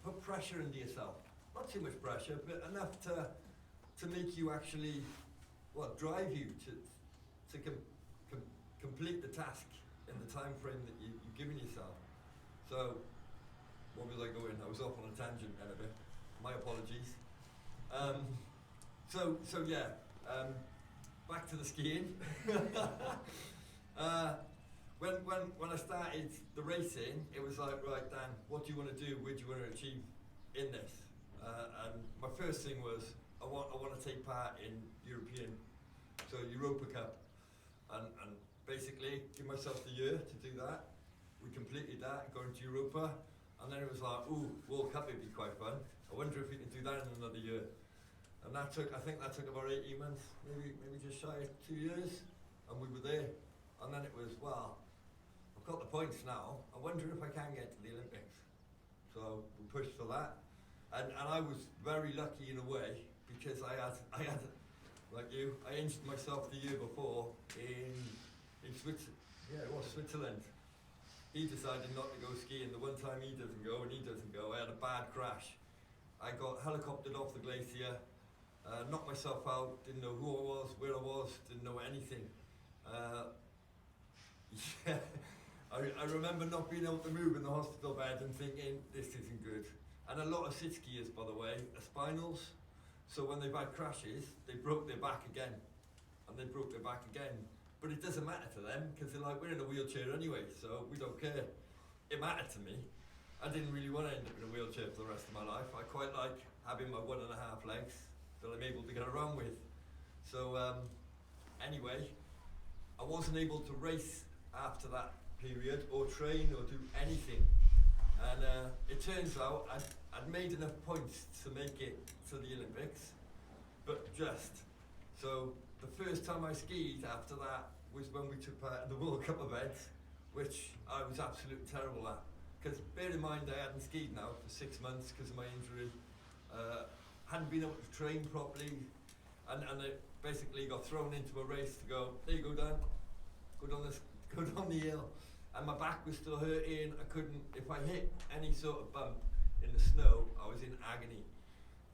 S6: put pressure into yourself, not too much pressure, but enough to make you actually, drive you to complete the task in the time frame that you've given yourself. So, what was I going? I was off on a tangent then a bit. My apologies. Back to the skiing. When I started the racing, it was like, right, Dan, what do you want to do? What do you want to achieve in this? And my first thing was, I want to take part in Europa Cup, and basically give myself the year to do that. We completed that, got into Europa, and then it was like, ooh, World Cup would be quite fun. I wonder if we can do that in another year. And I think that took about 18 months, maybe just shy of 2 years, and we were there. And then it was, I've got the points now, I wonder if I can get to the Olympics. So we pushed for that. And I was very lucky in a way, because I had like you, I injured myself the year before in Switzerland. Yeah, it was Switzerland. He decided not to go skiing. The one time he doesn't go and he doesn't go, I had a bad crash. I got helicoptered off the glacier, knocked myself out, didn't know who I was, where I was, didn't know anything. I remember not being able to move in the hospital bed and thinking, this isn't good. And a lot of sit skiers, by the way, are spinals. So when they've had crashes, they broke their back again. And they broke their back again. But it doesn't matter to them, because they're like, we're in a wheelchair anyway, so we don't care. It mattered to me. I didn't really want to end up in a wheelchair for the rest of my life. I quite like having my 1.5 legs that I'm able to get around with. So anyway, I wasn't able to race after that period, or train, or do anything. And it turns out I'd made enough points to make it to the Olympics, but just. So the first time I skied after that was when we took part in the World Cup event, which I was absolutely terrible at. Because bear in mind I hadn't skied now for 6 months because of my injury. Hadn't been able to train properly, and I basically got thrown into a race to go, there you go, Dan, go down the hill. And my back was still hurting. I couldn't, if I hit any sort of bump in the snow, I was in agony.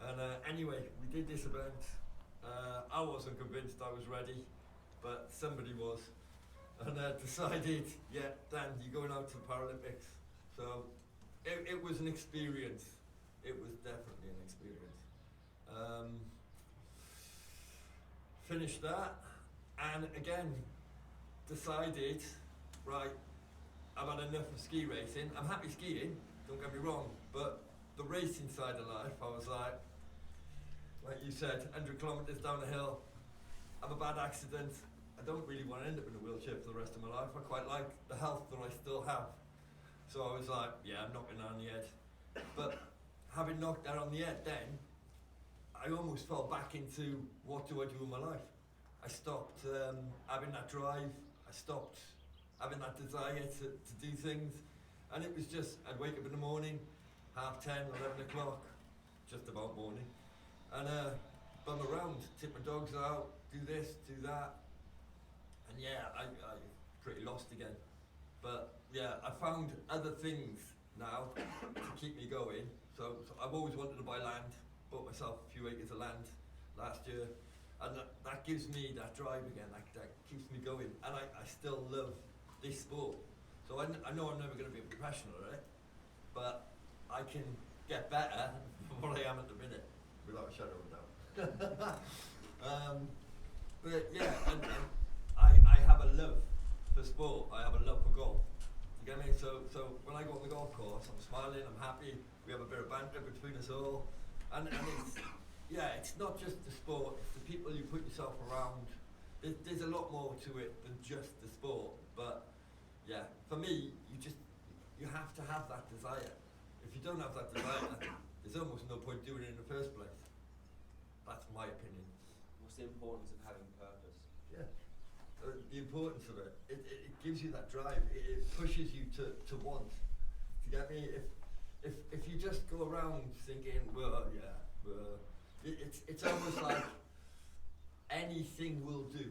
S6: And anyway, we did this event. I wasn't convinced I was ready, but somebody was. And decided, yeah, Dan, you're going out to the Paralympics. So it was an experience. It was definitely an experience. Finished that, and again, decided, right, I've had enough of ski racing. I'm happy skiing, don't get me wrong, but the racing side of life, I was like you said, 100 kilometres down the hill, have a bad accident. I don't really want to end up in a wheelchair for the rest of my life. I quite like the health that I still have. So I was like, yeah, I'm knocking that on the head. But having knocked that on the head then, I almost fell back into what do I do in my life. I stopped having that drive. I stopped having that desire to do things. And it was just, I'd wake up in the morning, 10:30, 11 o'clock, just about morning, and bum around, take my dogs out, do this, do that. And yeah, I pretty lost again. But yeah, I found other things now to keep me going. So I've always wanted to buy land, bought myself a few acres of land last year. And that gives me that drive again, that keeps me going. And I still love this sport. So I know I'm never going to be a professional at it, but I can get better than what I am at the minute, without a shadow of a doubt. But yeah, and I have a love for sport. I have a love for golf. You get me? So when I go on the golf course, I'm smiling, I'm happy. We have a bit of banter between us all, and it's it's not just the sport. It's the people you put yourself around. There's a lot more to it than just the sport. But yeah, for me, you have to have that desire. If you don't have that desire, there's almost no point doing it in the first place. That's my opinion.
S7: What's the importance of having purpose?
S6: Yeah. The importance of it. It gives you that drive. It pushes you to want. Do you get me? If you just go around thinking, well, yeah, it's almost like anything will do.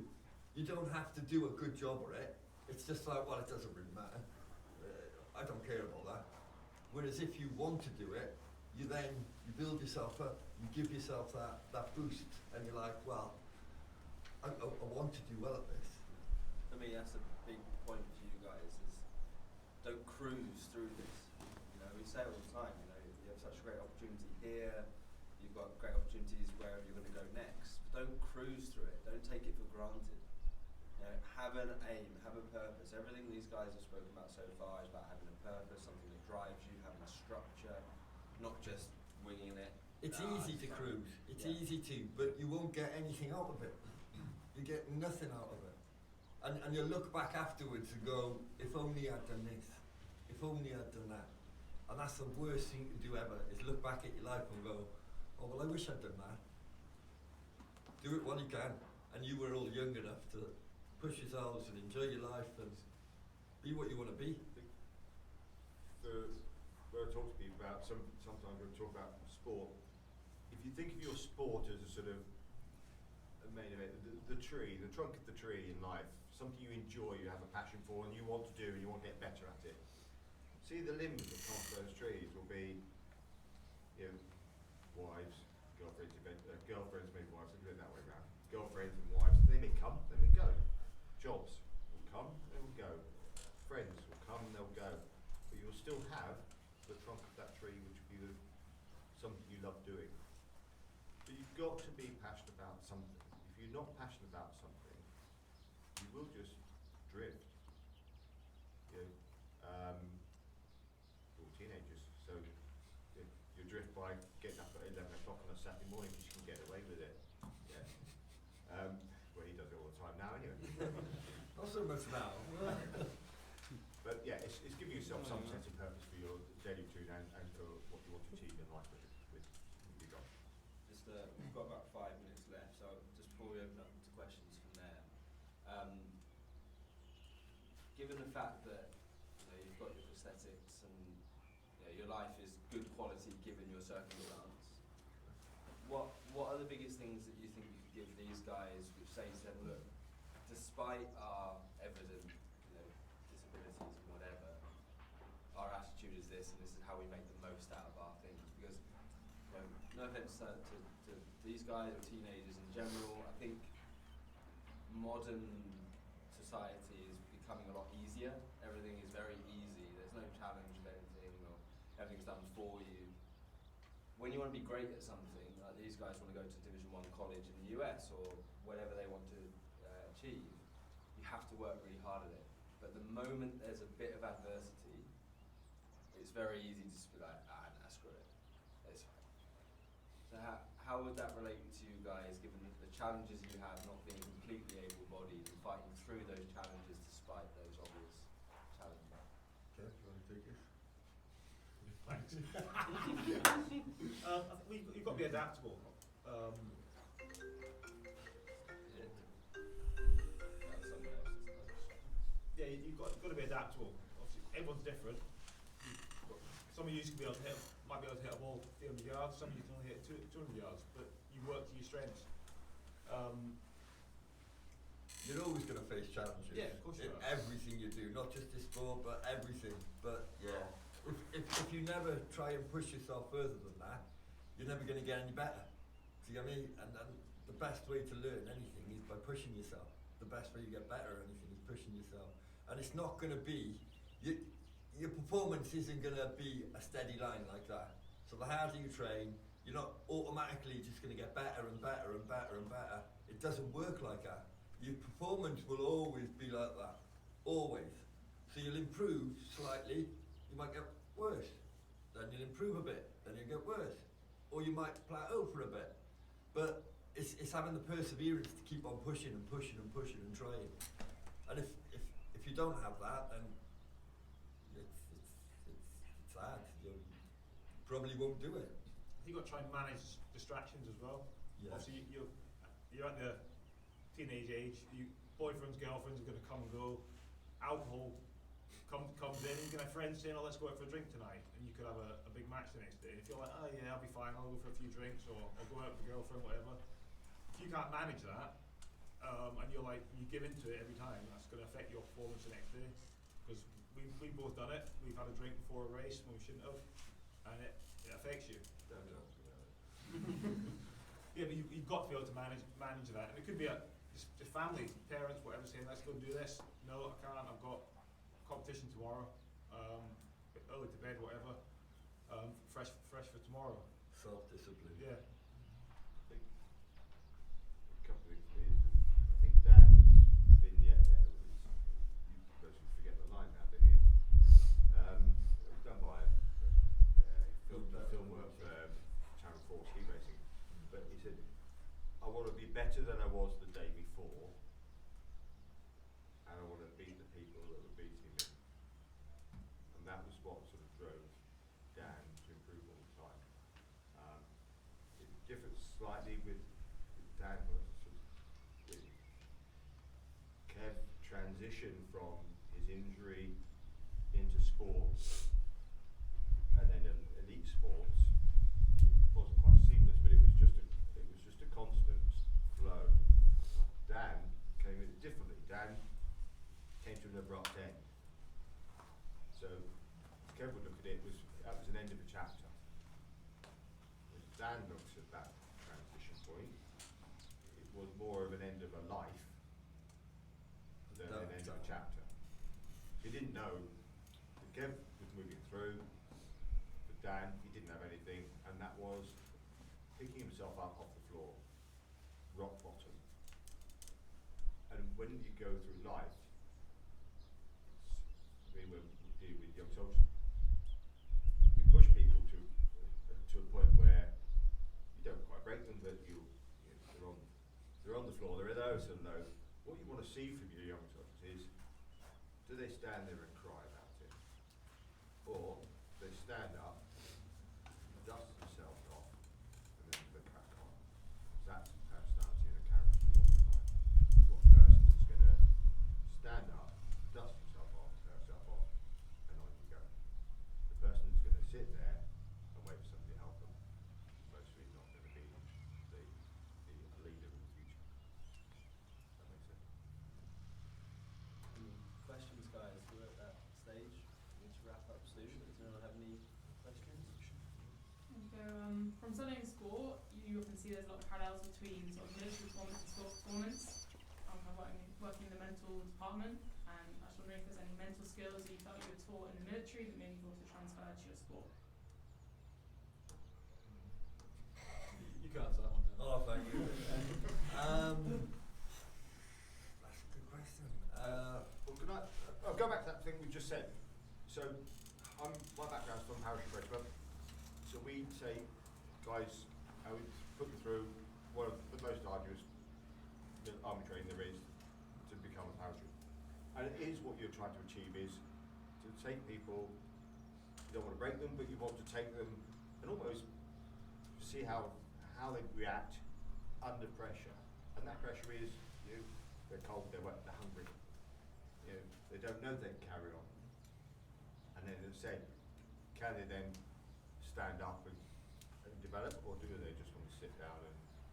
S6: You don't have to do a good job at it. It's just like, well, it doesn't really matter. I don't care about that. Whereas if you want to do it, you build yourself up, you give yourself that boost, and you're like, well, I want to do well at this.
S7: For me, that's a big point for you guys, is don't cruise through this. You know, we say it all the time, you know, you have such a great opportunity here, you've got great opportunities wherever you're going to go next. But don't cruise through it, don't take it for granted. You know, have an aim, have a purpose. Everything these guys have spoken about so far is about having a purpose, something that drives you, having a structure, not just winging it.
S6: It's easy to cruise, it's
S7: Yeah.
S6: easy to, but you won't get anything out of it. You get nothing out of it. And you'll look back afterwards and go, if only I'd done this, if only I'd done that. And that's the worst thing you can do ever, is look back at your life and go, oh, well, I wish I'd done that. Do it while you can. And you were all young enough to push yourselves and enjoy your life and be what you want to be.
S2: Where I talk to people about, sometimes when we talk about sport, if you think of your sport as a sort of a main event, the tree, the trunk of the tree in life, something you enjoy, you have a passion for, and you want to do, and you want to get better at it. See, the limbs that come off those trees will be, you know, wives, girlfriends, maybe wives, I'll do it that way round. Girlfriends and wives, they may come, they may go. Jobs will come, they will go. Friends will come, they'll go. But you'll still have the trunk of that tree, which will be something you love doing. But you've got to be passionate about something. If you're not passionate about something, you will just drift. You know, or teenagers. So you drift by getting up at 11 o'clock on a Saturday morning because you can get away with it. Yeah. Well, he does it all the time now, anyway.
S6: Not so much now.
S2: But yeah, it's giving yourself some sense of purpose for your daily routine and for what you want to achieve in life with you guys.
S7: Just, we've got about 5 minutes left, so just before we open up to questions from there, given the fact that you've got your prosthetics and your life is good quality given your circumstance, what are the biggest things that you think you could give these guys which say to them, look, despite our evident disabilities and whatever, our attitude is this and this is how we make the most out of our things? Because no offense to these guys or teenagers in general, I think modern society is becoming a lot easier. Everything is very easy. There's no challenge of anything, or everything's done for you. When you want to be great at something, like these guys want to go to Division 1 college in the US or whatever they want to achieve, you have to work really hard at it. But the moment there's a bit of adversity, it's very easy to just be like, screw it. It's fine. So how would that relate to you guys, given the challenges you have, not being completely able-bodied and fighting through those challenges despite those obvious challenges?
S6: Okay, do you want to take this?
S5: Thanks. I think you've got to be adaptable. Yeah, you've got to be adaptable. Obviously, everyone's different. Some of you might be able to hit a ball 300 yards, some of you can only hit 200 yards, but you work to your strengths.
S6: You're always going to face challenges.
S5: Yeah, of course you
S6: in
S5: are.
S6: everything you do, not just this sport, but everything. But yeah, if you never try and push yourself further than that, you're never going to get any better. See what I mean? And the best way to learn anything is by pushing yourself. The best way to get better at anything is pushing yourself. And it's not going to be, your performance isn't going to be a steady line like that. So the harder you train, you're not automatically just going to get better and better and better and better. It doesn't work like that. Your performance will always be like that. Always. So you'll improve slightly, you might get worse. Then you'll improve a bit, then you'll get worse. Or you might plateau for a bit. But it's having the perseverance to keep on pushing and pushing and pushing and trying. And if you don't have that, then sad. You probably won't do it.
S5: You've got to try and manage distractions as well.
S6: Yeah.
S5: Obviously, you're at the teenage age. Boyfriends, girlfriends are going to come and go. Alcohol comes in. You can have friends saying, "Oh, let's go out for a drink tonight," and you could have a big match the next day. And if you're like, "Oh yeah, I'll be fine. I'll go for a few drinks, or I'll go out with a girlfriend, whatever." If you can't manage that, and you're like, you give into it every time, that's going to affect your performance the next day. Because we've both done it. We've had a drink before a race when we shouldn't have, and it affects you. Yeah, but you've got to be able to manage that, and it could be just family, parents, whatever, saying, "Let's go and do this." No, I can't. I've got competition tomorrow. Early to bed, whatever. Fresh for tomorrow.
S6: Self-discipline.
S5: Yeah.
S2: I think a couple of things for me is I think Dan's vignette there was, you basically forget the line now, don't you? It was done by film work for Channel 4 ski racing, but he said, "I want to be better than I was the day before, and I want to beat the people that were beating me." And that was what sort of drove Dan to improve all the time. It differs slightly with Dan, but sort of with Kev transition from his injury into sports and then elite sports. It wasn't quite seamless, but it was just a constant flow. Dan came at it differently. Dan came to an abrupt end. So Kev would look at it, that was an end of a chapter. When Dan looks at that transition point, it was more of an end of a life than an end of a chapter. He didn't know that Kev was moving through. For Dan, he didn't have anything, and that was picking himself up off the floor, rock bottom. And when you go through life, we were dealing with young soldiers. We push people to a point where you don't quite break them, but they're on the floor. They're low, so low. What you want to see from your young soldiers is, do they stand there and cry about it, or they stand up, dust themselves off, and then they crack on? That's personality and a character you want in life. You want a person that's going to stand up, dust himself off, herself off, and on you go. The person that's going to sit there and wait for somebody to help them is mostly not going to be the leader of the future. That makes sense.
S7: Questions, guys? We're at that stage. We need to wrap up soon. Does anyone have any questions?
S8: So, from studying sport, you often see there's a lot of parallels between sort of military performance and sport performance. I'm working in the mental department, and I was wondering if there's any mental skills that you felt you were taught in the military that maybe you've also transferred to your sport.
S5: You can answer that one. Dan.
S6: Oh, thank you. That's a good question.
S2: Well, can I'll go back to that thing we just said. So, my background's from parachute race club. So we say, guys, I would put them through one of the most arduous army training there is to become a parachute. And it is what you're trying to achieve is to take people, you don't want to break them, but you want to take them and almost see how they react under pressure. And that pressure is, they're cold, they're wet, they're hungry. They don't know they can carry on. And then as I said, can they then stand up and develop, or do they just want to sit down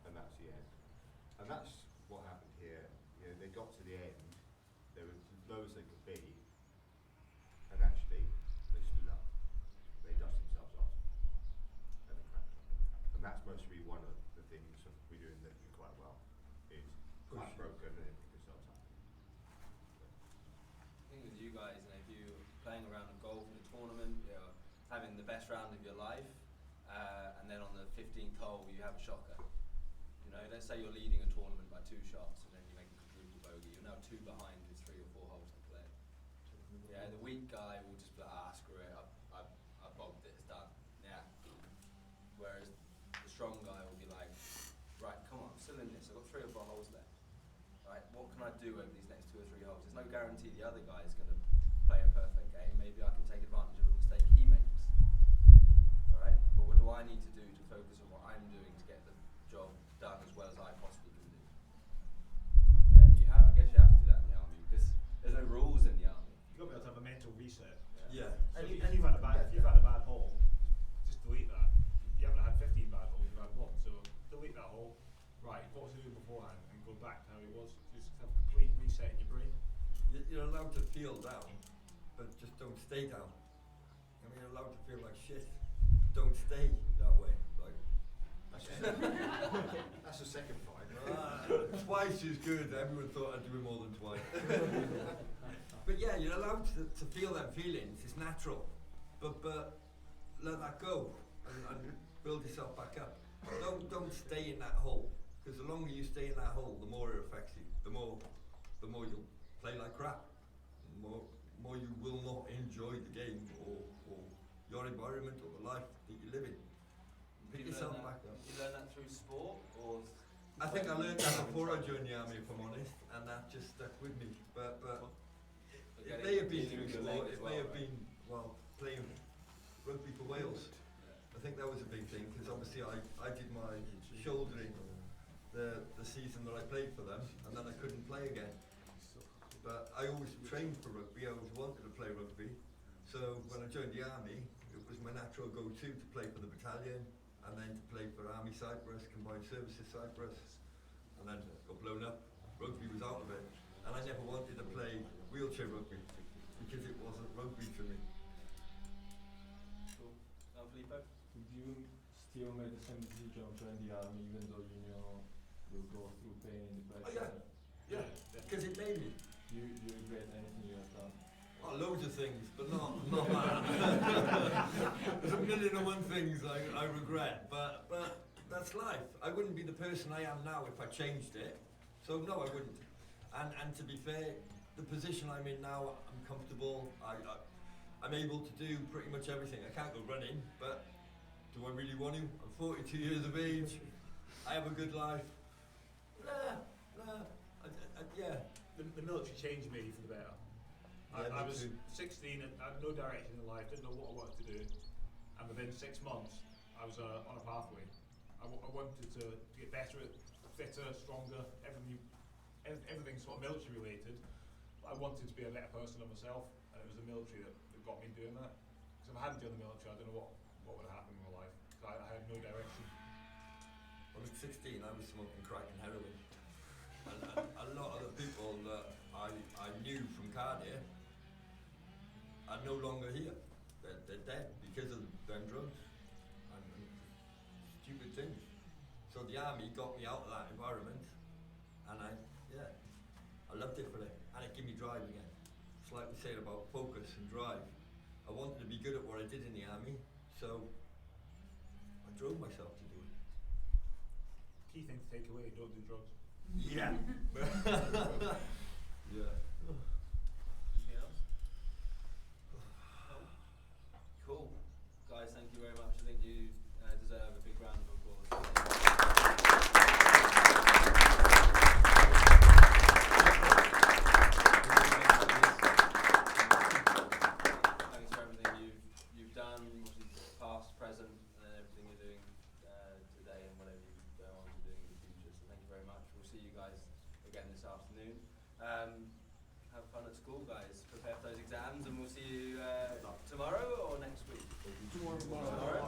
S2: and that's the end? And that's what happened here. They got to the end, they were as low as they could be, and actually they stood up. They dusted themselves off, and they cracked on. And that's mostly one of the things that we're doing that do quite well, is quite broken and pick yourselves up.
S7: I think with you guys, if you're playing a round of golf in a tournament, you're having the best round of your life, and then on the 15th hole you have a shocker. Let's say you're leading a tournament by 2 shots, and then you make a quadruple bogey. You're now 2 behind with 3 or 4 holes to play. Yeah, the weak guy will just be like, screw it, I bogged it, it's done. Yeah. Whereas the strong guy will be like, right, come on, I'm still in this. I've got 3 or 4 holes left. Right, what can I do over these next 2 or 3 holes? There's no guarantee the other guy is going to play a perfect game. Maybe I can take advantage of a mistake he makes. do I need to do to focus on what I'm doing to get the job done as well as I possibly can do? Yeah, I guess you have to do that in the army because there's no rules in the army.
S5: You've got to be able to have a mental reset.
S6: Yeah.
S5: So
S1: And
S5: if,
S1: you-
S5: if you've had a bad, if you've had a bad haul, just delete that. You haven't had 15 bad hauls, you've had one. So delete that haul. Right, what was I doing beforehand, and go back to how it was. Just have a complete reset in your brain.
S6: You're allowed to feel down, but just don't stay down. I mean, you're allowed to feel like shit. Don't stay that way. Like,
S2: That's the second fight.
S6: twice is good. Everyone thought I'd do it more than twice. But yeah, you're allowed to feel them feelings. It's natural. But let that go and build yourself back up. Don't stay in that hole, because the longer you stay in that hole, the more it affects you. The more you'll play like crap. The more you will not enjoy the game or your environment or the life that you live in. Pick yourself back up.
S7: Did you learn that through sport or?
S6: I think I learned that before I joined the army, if I'm honest, and that just stuck with me. But it may have been through sport. It may have been playing rugby for Wales. I think that was a big thing because obviously I did my shouldering the season that I played for them, and then I couldn't play again. But I always trained for rugby. I always wanted to play rugby. So when I joined the army, it was my natural go-to to play for the battalion, and then to play for Army Cyprus, Combined Services Cyprus, and then got blown up. Rugby was out of it, and I never wanted to play wheelchair rugby because it wasn't rugby for me.
S7: Cool. Filippo?
S9: Did you still make the same decision to join the army even though you know you'll go through pain in the
S6: Oh
S9: pressure?
S6: yeah, because it made me.
S9: Do you regret anything you have done?
S6: Oh, loads of things, but not that. There's a million and one things I regret, but that's life. I wouldn't be the person I am now if I changed it. So no, I wouldn't. And to be fair, the position I'm in now, I'm comfortable. I'm able to do pretty much everything. I can't go running, but do I really want to? I'm 42 years of age. I have a good life. Yeah.
S5: The military changed me for the better.
S6: Yeah,
S5: I
S6: me
S5: was
S6: too.
S5: 16 and I had no direction in life, didn't know what I wanted to do. And within 6 months, I was on a pathway. I wanted to get better, fitter, stronger, everything sort of military related. But I wanted to be a better person of myself, and it was the military that got me doing that. Because if I hadn't done the military, I don't know what would have happened in my life. I had no direction.
S6: When I was 16, I was smoking crack and heroin. And a lot of the people that I knew from Cardiff are no longer here. They're dead because of them drugs and stupid things. So the army got me out of that environment, and I loved it for it, and it gave me drive again. It's like we said about focus and drive. I wanted to be good at what I did in the army, so I drove myself to do it.
S5: Key thing to take away: don't do drugs.
S6: Yeah. Yeah.
S7: Anything else? Cool. Guys, thank you very much. I think you deserve a big round of applause. Thanks for everything you've done, obviously past, present, and everything you're doing today and whatever you go on to doing in the future. So thank you very much. We'll see you guys again this afternoon. Have fun at school, guys. Prepare for those exams, and we'll see you tomorrow or next week. Tomorrow.